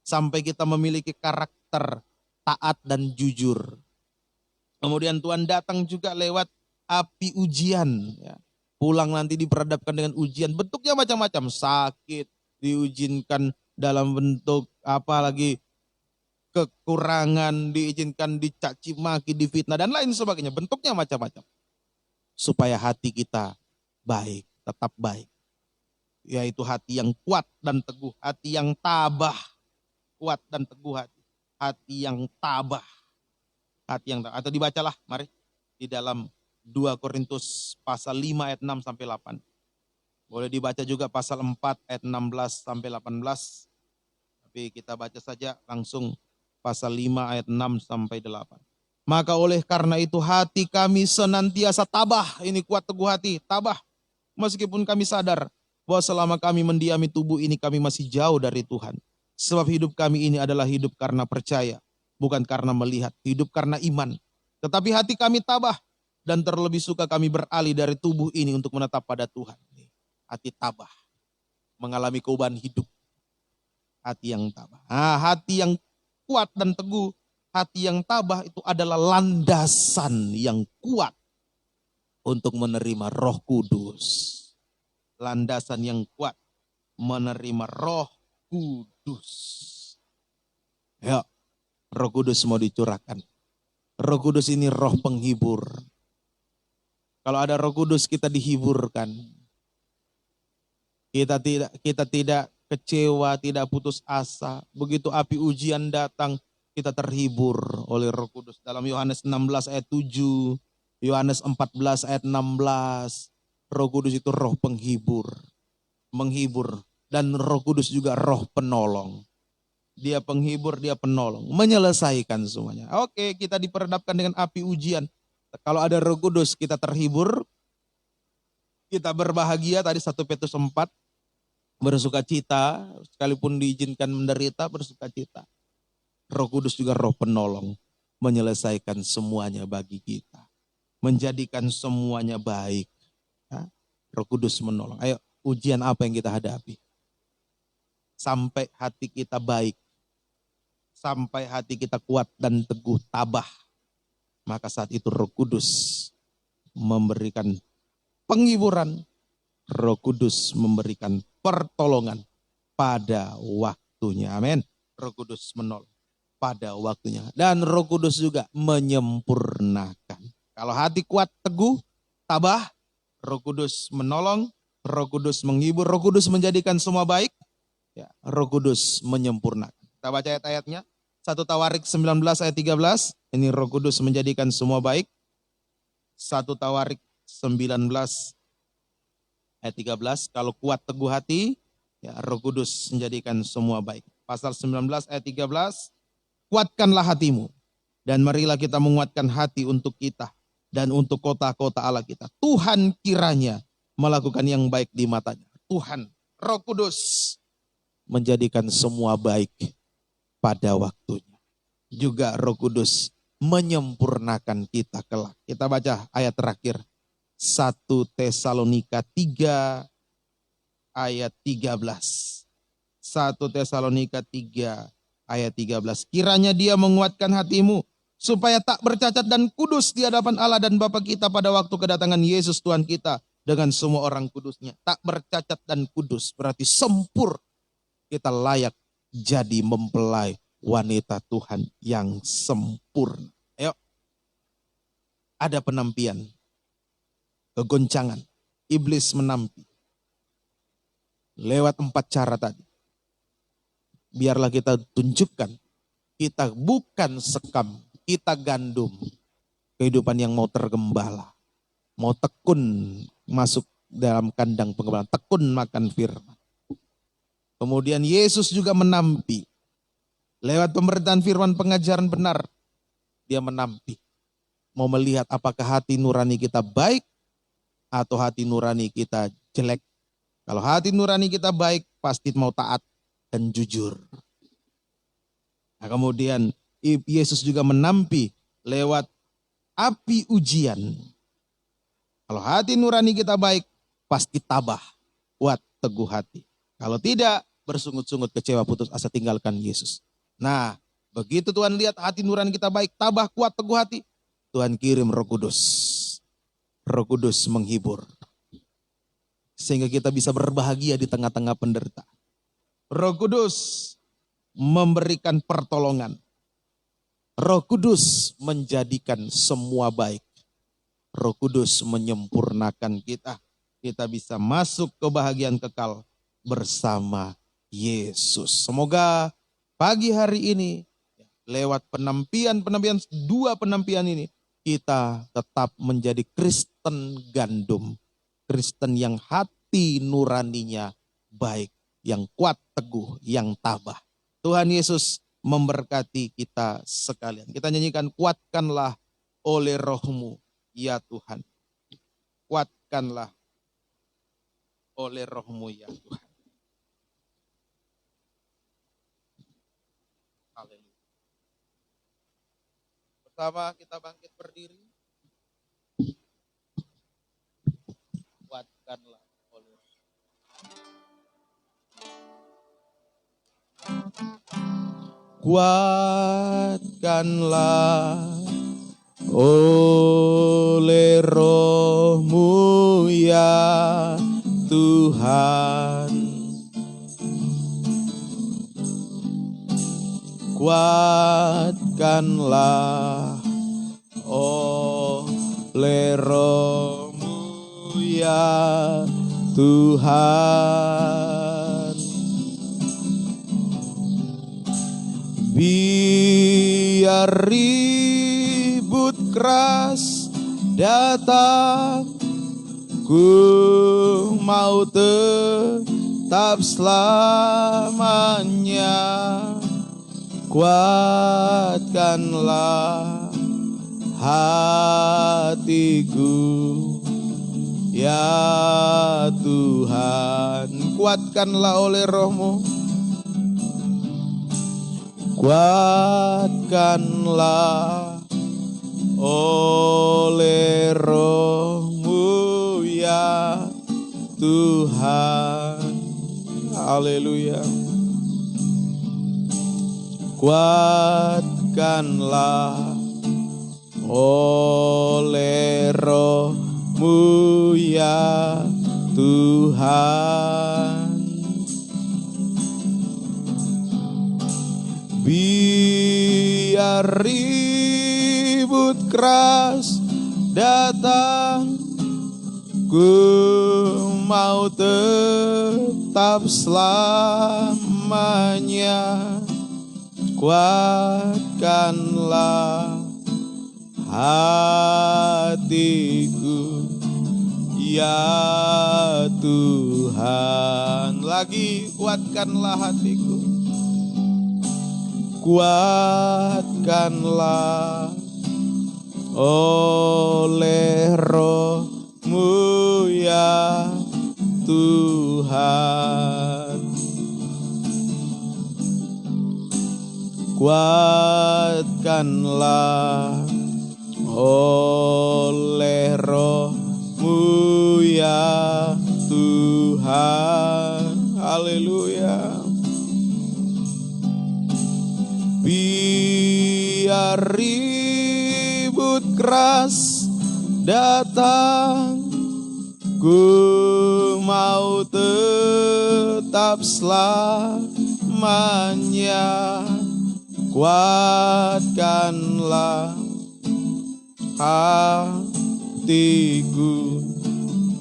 [SPEAKER 2] Sampai kita memiliki karakter taat dan jujur. Kemudian Tuhan datang juga lewat api ujian. Ya. Pulang nanti diperhadapkan dengan ujian. Bentuknya macam-macam. Sakit, diizinkan dalam bentuk apalagi kekurangan, diizinkan dicaci maki, difitnah, dan lain sebagainya. Bentuknya macam-macam. Supaya hati kita baik, tetap baik. Yaitu hati yang kuat dan teguh. Hati yang tabah. Kuat dan teguh hati. Hati yang tabah. Hati yang tabah. Atau dibacalah, mari. Di dalam 2 Korintus pasal 5 ayat 6 sampai 8. Boleh dibaca juga pasal 4 ayat 16 sampai 18. Tapi kita baca saja langsung pasal 5 ayat 6 sampai 8. Maka oleh karena itu hati kami senantiasa tabah. Ini kuat teguh hati, tabah. Meskipun kami sadar bahwa selama kami mendiami tubuh ini kami masih jauh dari Tuhan. Sebab hidup kami ini adalah hidup karena percaya, bukan karena melihat, hidup karena iman. Tetapi hati kami tabah dan terlebih suka kami beralih dari tubuh ini untuk menetap pada Tuhan. Hati tabah, mengalami perubahan hidup. Hati yang tabah. Hati yang kuat dan teguh, hati yang tabah itu adalah landasan yang kuat untuk menerima Roh Kudus. Landasan yang kuat menerima Roh Kudus. Ya, Roh Kudus mau dicurahkan. Roh Kudus ini roh penghibur. Kalau ada Roh Kudus kita dihiburkan. Kita tidak kecewa, tidak putus asa. Begitu api ujian datang, kita terhibur oleh Roh Kudus. Dalam Yohanes 16 ayat 7, Yohanes 14 ayat 16, Roh Kudus itu roh penghibur. Menghibur. Dan Roh Kudus juga roh penolong. Dia penghibur, dia penolong. Menyelesaikan semuanya. Oke, kita diperhadapkan dengan api ujian. Kalau ada Roh Kudus kita terhibur. Kita berbahagia, tadi 1 Petrus 4. Bersuka cita, sekalipun diizinkan menderita, bersuka cita. Roh Kudus juga roh penolong. Menyelesaikan semuanya bagi kita. Menjadikan semuanya baik. Roh Kudus menolong. Ayo, ujian apa yang kita hadapi? Sampai hati kita baik, sampai hati kita kuat dan teguh, tabah. Maka saat itu Roh Kudus memberikan penghiburan, Roh Kudus memberikan pertolongan pada waktunya. Amin. Roh Kudus menolong pada waktunya. Dan Roh Kudus juga menyempurnakan. Kalau hati kuat, teguh, tabah, Roh Kudus menolong, Roh Kudus menghibur, Roh Kudus menjadikan semua baik. Ya, Roh Kudus menyempurnakan. Kita baca ayat-ayatnya. 1 Tawarik 19 ayat 13. Ini Roh Kudus menjadikan semua baik. 1 Tawarik 19 ayat 13. Kalau kuat teguh hati, ya Roh Kudus menjadikan semua baik. Pasal 19 ayat 13. Kuatkanlah hatimu. Dan marilah kita menguatkan hati untuk kita. Dan untuk kota-kota Allah kita. Tuhan kiranya melakukan yang baik di matanya. Tuhan, Roh Kudus menjadikan semua baik pada waktunya. Juga Roh Kudus menyempurnakan kita kelak. Kita baca ayat terakhir. 1 Tesalonika 3 ayat 13. 1 Tesalonika 3 ayat 13. Kiranya dia menguatkan hatimu supaya tak bercacat dan kudus di hadapan Allah dan Bapa kita pada waktu kedatangan Yesus Tuhan kita dengan semua orang kudusnya. Tak bercacat dan kudus berarti sempurna. Kita layak jadi mempelai wanita Tuhan yang sempurna. Ayo, ada penampian, kegoncangan, iblis menampi. Lewat 4 cara tadi. Biarlah kita tunjukkan, kita bukan sekam, kita gandum. Kehidupan yang mau tergembala, mau tekun masuk dalam kandang penggembalaan, tekun makan firman. Kemudian Yesus juga menampi. Lewat pemberitaan firman pengajaran benar. Dia menampi. Mau melihat apakah hati nurani kita baik atau hati nurani kita jelek. Kalau hati nurani kita baik, pasti mau taat dan jujur. Nah, kemudian Yesus juga menampi lewat api ujian. Kalau hati nurani kita baik, pasti tabah, kuat, teguh hati. Kalau tidak, bersungut-sungut, kecewa, putus asa, tinggalkan Yesus. Nah, begitu Tuhan lihat hati nurani kita baik, tabah, kuat, teguh hati, Tuhan kirim Roh Kudus. Roh Kudus menghibur. Sehingga kita bisa berbahagia di tengah-tengah penderita. Roh Kudus memberikan pertolongan. Roh Kudus menjadikan semua baik. Roh Kudus menyempurnakan kita. Kita bisa masuk kebahagiaan kekal bersama Yesus. Semoga pagi hari ini lewat penampian dua penampian ini kita tetap menjadi Kristen gandum. Kristen yang hati nuraninya baik, yang kuat teguh, yang tabah. Tuhan Yesus memberkati kita sekalian. Kita nyanyikan kuatkanlah oleh rohmu ya Tuhan. Kuatkanlah oleh rohmu ya Tuhan. Haleluya. Pertama kita bangkit berdiri. Kuatkanlah oleh kuatkanlah oleh rohmu ya Tuhan. Kuatkanlah oleh rohmu ya Tuhan. Biar ribut keras datang, ku mau tetap selamanya. Kuatkanlah hatiku ya Tuhan. Kuatkanlah oleh rohmu. Kuatkanlah oleh rohmu ya Tuhan. Haleluya. Kuatkanlah oleh rohmu ya Tuhan. Biar ribut keras datang, ku mau tetap selamanya. Kuatkanlah hatiku ya Tuhan. Lagi kuatkanlah hatiku. Kuatkanlah oleh rohmu ya Tuhan. Kuatkanlah oleh rohmu ya Tuhan. Haleluya. Biar ribut keras datang, ku mau tetap selamanya. Kuatkanlah hatiku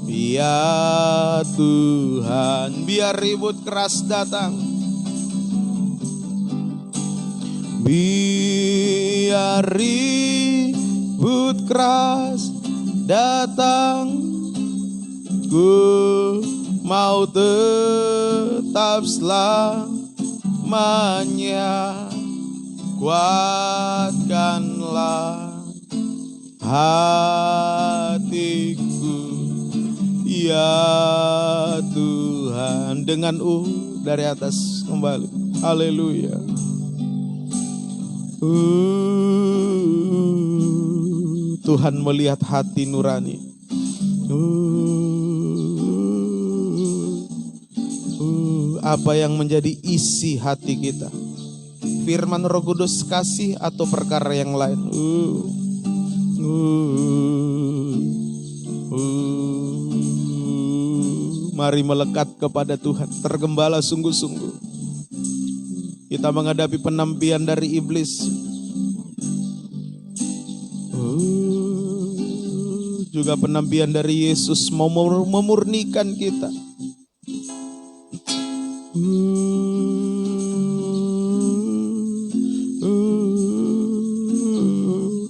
[SPEAKER 2] ya Tuhan. Biar ribut keras datang, biar ribut keras datang, ku mau tetap selamanya. Kuatkanlah hatiku ya Tuhan. Dengan dari atas kembali. Haleluya. Tuhan melihat hati nurani. Apa yang menjadi isi hati kita? Firman Roh Kudus, kasih, atau perkara yang lain? Mari melekat kepada Tuhan, tergembala sungguh-sungguh. Kita menghadapi penampian dari iblis. Juga penampian dari Yesus mau memurnikan kita.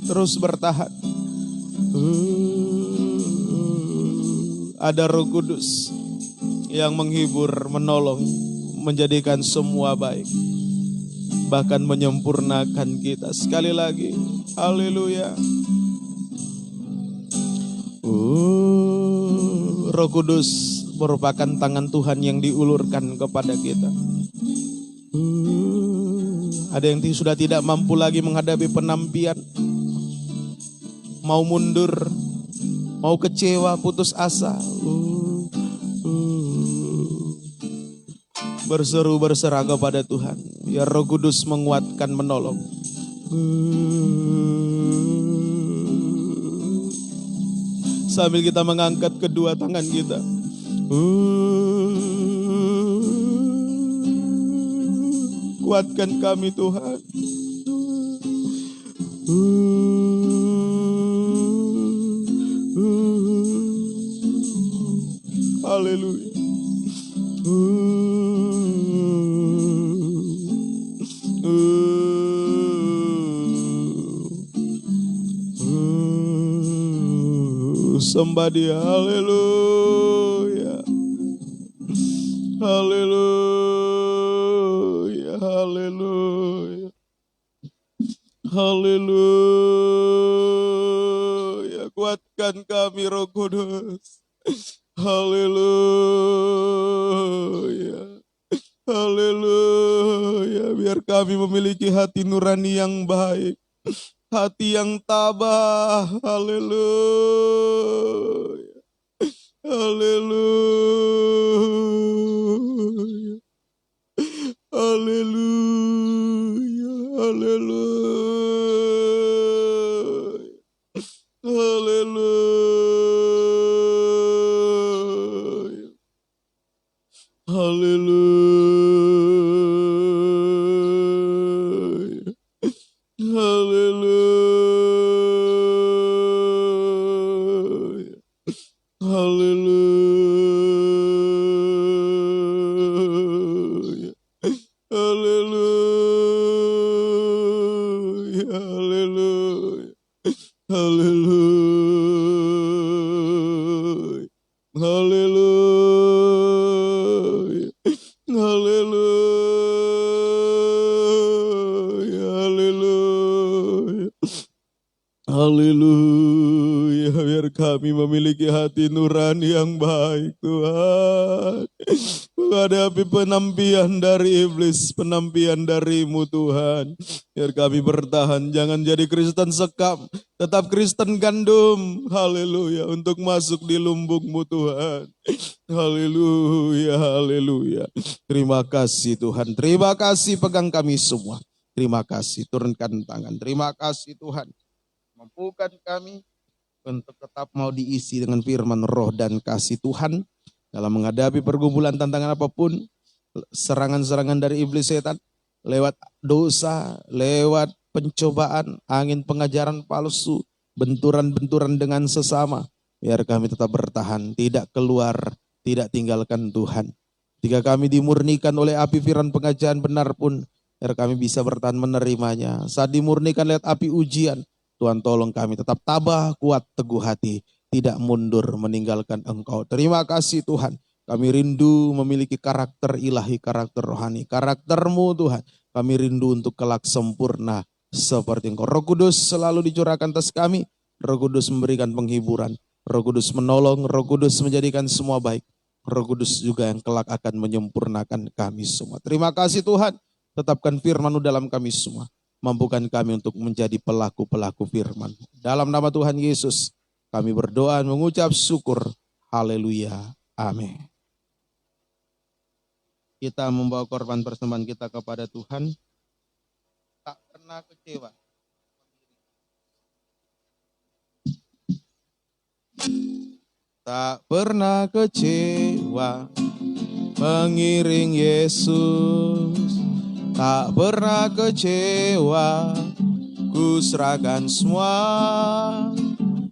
[SPEAKER 2] Terus bertahan. Ada Roh Kudus yang menghibur, menolong, menjadikan semua baik, bahkan menyempurnakan kita. Sekali lagi, haleluya. Roh Kudus merupakan tangan Tuhan yang diulurkan kepada kita. Ada yang sudah tidak mampu lagi menghadapi penampian, mau mundur, mau kecewa, putus asa, berseru berserah kepada Tuhan. Ya Roh Kudus menguatkan, menolong. Sambil kita mengangkat kedua tangan kita, kuatkan kami Tuhan. Haleluya. Somebody, haleluya. Haleluya, haleluya. Haleluya. Kuatkan kami Roh Kudus. Haleluya. Haleluya. Biar kami memiliki hati nurani yang baik, hati yang tabah. Haleluya. Haleluya. Haleluya. Haleluya. Haleluya. Haleluya. Haleluya. Haleluya. Haleluya. Haleluya. Haleluya. Haleluya. Haleluya. Haleluya. Haleluya. Biar kami memiliki hati nurani yang baik Tuhan. Menghadapi penampian dari iblis, penampian dari-Mu Tuhan. Biar kami bertahan, jangan jadi Kristen sekam, tetap Kristen gandum. Haleluya, untuk masuk di lumbung-Mu Tuhan. Haleluya, haleluya. Terima kasih Tuhan, terima kasih, pegang kami semua. Terima kasih, turunkan tangan. Terima kasih Tuhan, mampukan kami untuk tetap mau diisi dengan firman roh dan kasih Tuhan. Dalam menghadapi pergumulan tantangan apapun, serangan-serangan dari iblis setan, lewat dosa, lewat pencobaan, angin pengajaran palsu, benturan-benturan dengan sesama, biar kami tetap bertahan, tidak keluar, tidak tinggalkan Tuhan. Jika kami dimurnikan oleh api firman pengajaran benar pun, biar kami bisa bertahan menerimanya. Saat dimurnikan lewat api ujian, Tuhan tolong kami tetap tabah, kuat, teguh hati, tidak mundur meninggalkan Engkau. Terima kasih Tuhan. Kami rindu memiliki karakter ilahi, karakter rohani. Karakter-Mu Tuhan. Kami rindu untuk kelak sempurna seperti Engkau. Roh Kudus selalu dicurahkan atas kami. Roh Kudus memberikan penghiburan. Roh Kudus menolong. Roh Kudus menjadikan semua baik. Roh Kudus juga yang kelak akan menyempurnakan kami semua. Terima kasih Tuhan. Tetapkan firman-Mu dalam kami semua. mampukan kami untuk menjadi pelaku-pelaku firman. Dalam nama Tuhan Yesus, kami berdoa dan mengucap syukur. Haleluya. Amin. Kita membawa korban persembahan kita kepada Tuhan. Tak pernah kecewa. Tak pernah kecewa mengiring Yesus. Tak pernah kecewa, ku serahkan semua.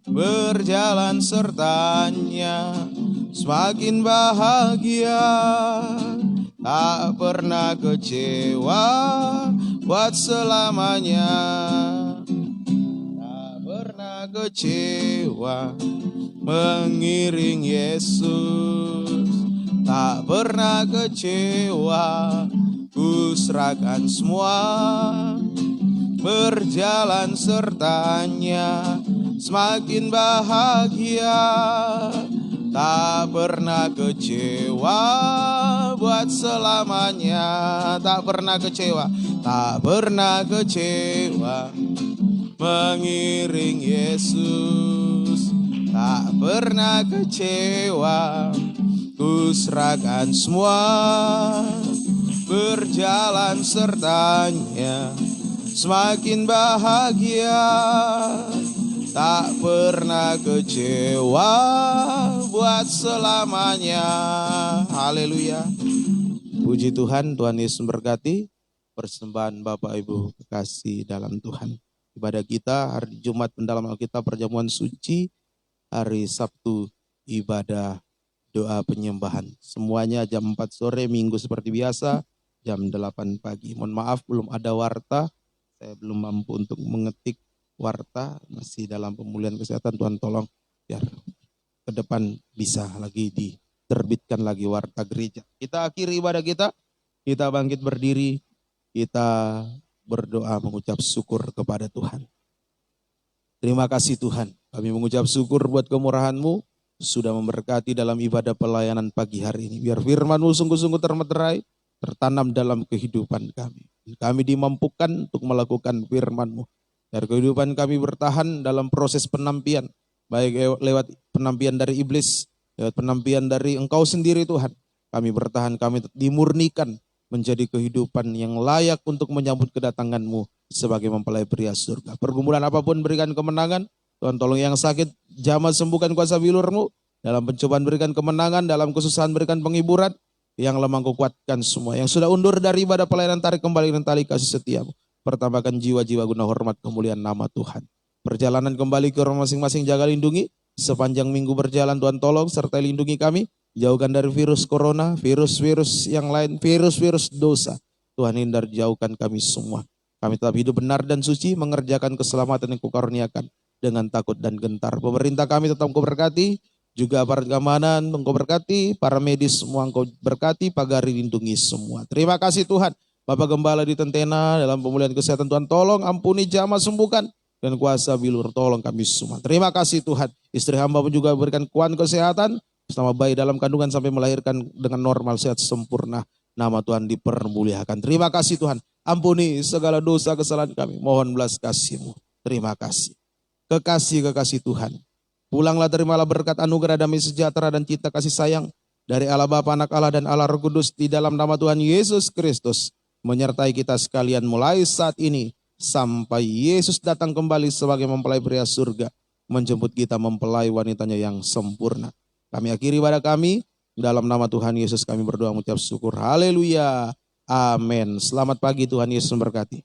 [SPEAKER 2] Berjalan sertanya, semakin bahagia. Tak pernah kecewa, buat selamanya. Tak pernah kecewa, mengiring Yesus. Tak pernah kecewa, ku serahkan semua. Berjalan sertanya, semakin bahagia. Tak pernah kecewa, buat selamanya. Tak pernah kecewa, tak pernah kecewa, mengiring Yesus. Tak pernah kecewa, ku serahkan semua. Berjalan sertanya, semakin bahagia. Tak pernah kecewa, buat selamanya. Haleluya. Puji Tuhan, Tuhan Yesus memberkati. Persembahan Bapak Ibu kekasih dalam Tuhan. Ibadah kita hari Jumat mendalam Alkitab perjamuan suci. Hari Sabtu ibadah doa penyembahan. Semuanya jam 4 sore, Minggu seperti biasa jam 8 pagi. Mohon maaf belum ada warta. Saya belum mampu untuk mengetik warta, masih dalam pemulihan kesehatan. Tuhan tolong biar ke depan bisa lagi diterbitkan lagi warta gereja. Kita akhiri ibadah kita bangkit berdiri, kita berdoa mengucap syukur kepada Tuhan. Terima kasih Tuhan, kami mengucap syukur buat kemurahan-Mu sudah memberkati dalam ibadah pelayanan pagi hari ini. Biar firman-Mu sungguh-sungguh termeterai, tertanam dalam kehidupan kami. Kami dimampukan untuk melakukan firman-Mu. Dari kehidupan kami bertahan dalam proses penampian, baik lewat penampian dari iblis, lewat penampian dari Engkau sendiri Tuhan. Kami bertahan, kami dimurnikan menjadi kehidupan yang layak untuk menyambut kedatangan-Mu sebagai mempelai pria surga. Pergumulan apapun berikan kemenangan, Tuhan tolong yang sakit jamah sembuhkan kuasa bilur-Mu, dalam pencobaan berikan kemenangan, dalam kesusahan berikan penghiburan, yang lemah kuatkan semua, yang sudah undur dari ibadah pelayanan tarik kembali dengan tali kasih setia-Mu. Pertambakan jiwa-jiwa guna hormat kemuliaan nama Tuhan. Perjalanan kembali ke rumah masing-masing jaga lindungi. Sepanjang minggu berjalan Tuhan tolong serta lindungi kami. Jauhkan dari virus corona, virus-virus yang lain, virus-virus dosa. Tuhan hindar jauhkan kami semua. Kami tetap hidup benar dan suci, mengerjakan keselamatan yang Kau karuniakan dengan takut dan gentar. Pemerintah kami tetap Kau berkati, juga aparat keamanan Engkau berkati, para medis semua Engkau berkati, pagari lindungi semua. Terima kasih Tuhan. Bapak Gembala di Tentena dalam pemulihan kesehatan Tuhan tolong ampuni jamah sembuhkan dan kuasa bilur tolong kami semua. Terima kasih Tuhan. Istri hamba pun juga berikan kuat kesehatan bersama bayi dalam kandungan sampai melahirkan dengan normal sehat sempurna. Nama Tuhan dipermuliakan. Terima kasih Tuhan. Ampuni segala dosa kesalahan kami. Mohon belas kasih-Mu. Terima kasih. Kekasih-kekasih Tuhan. Pulanglah terimalah berkat anugerah damai sejahtera dan cinta kasih sayang dari Allah Bapa, Anak Allah dan Allah Roh Kudus di dalam nama Tuhan Yesus Kristus. Menyertai kita sekalian mulai saat ini sampai Yesus datang kembali sebagai mempelai pria surga, menjemput kita mempelai wanitanya yang sempurna. Kami akhiri ibadah kami dalam nama Tuhan Yesus kami berdoa mengucap syukur. Haleluya. Amin. Selamat pagi, Tuhan Yesus memberkati.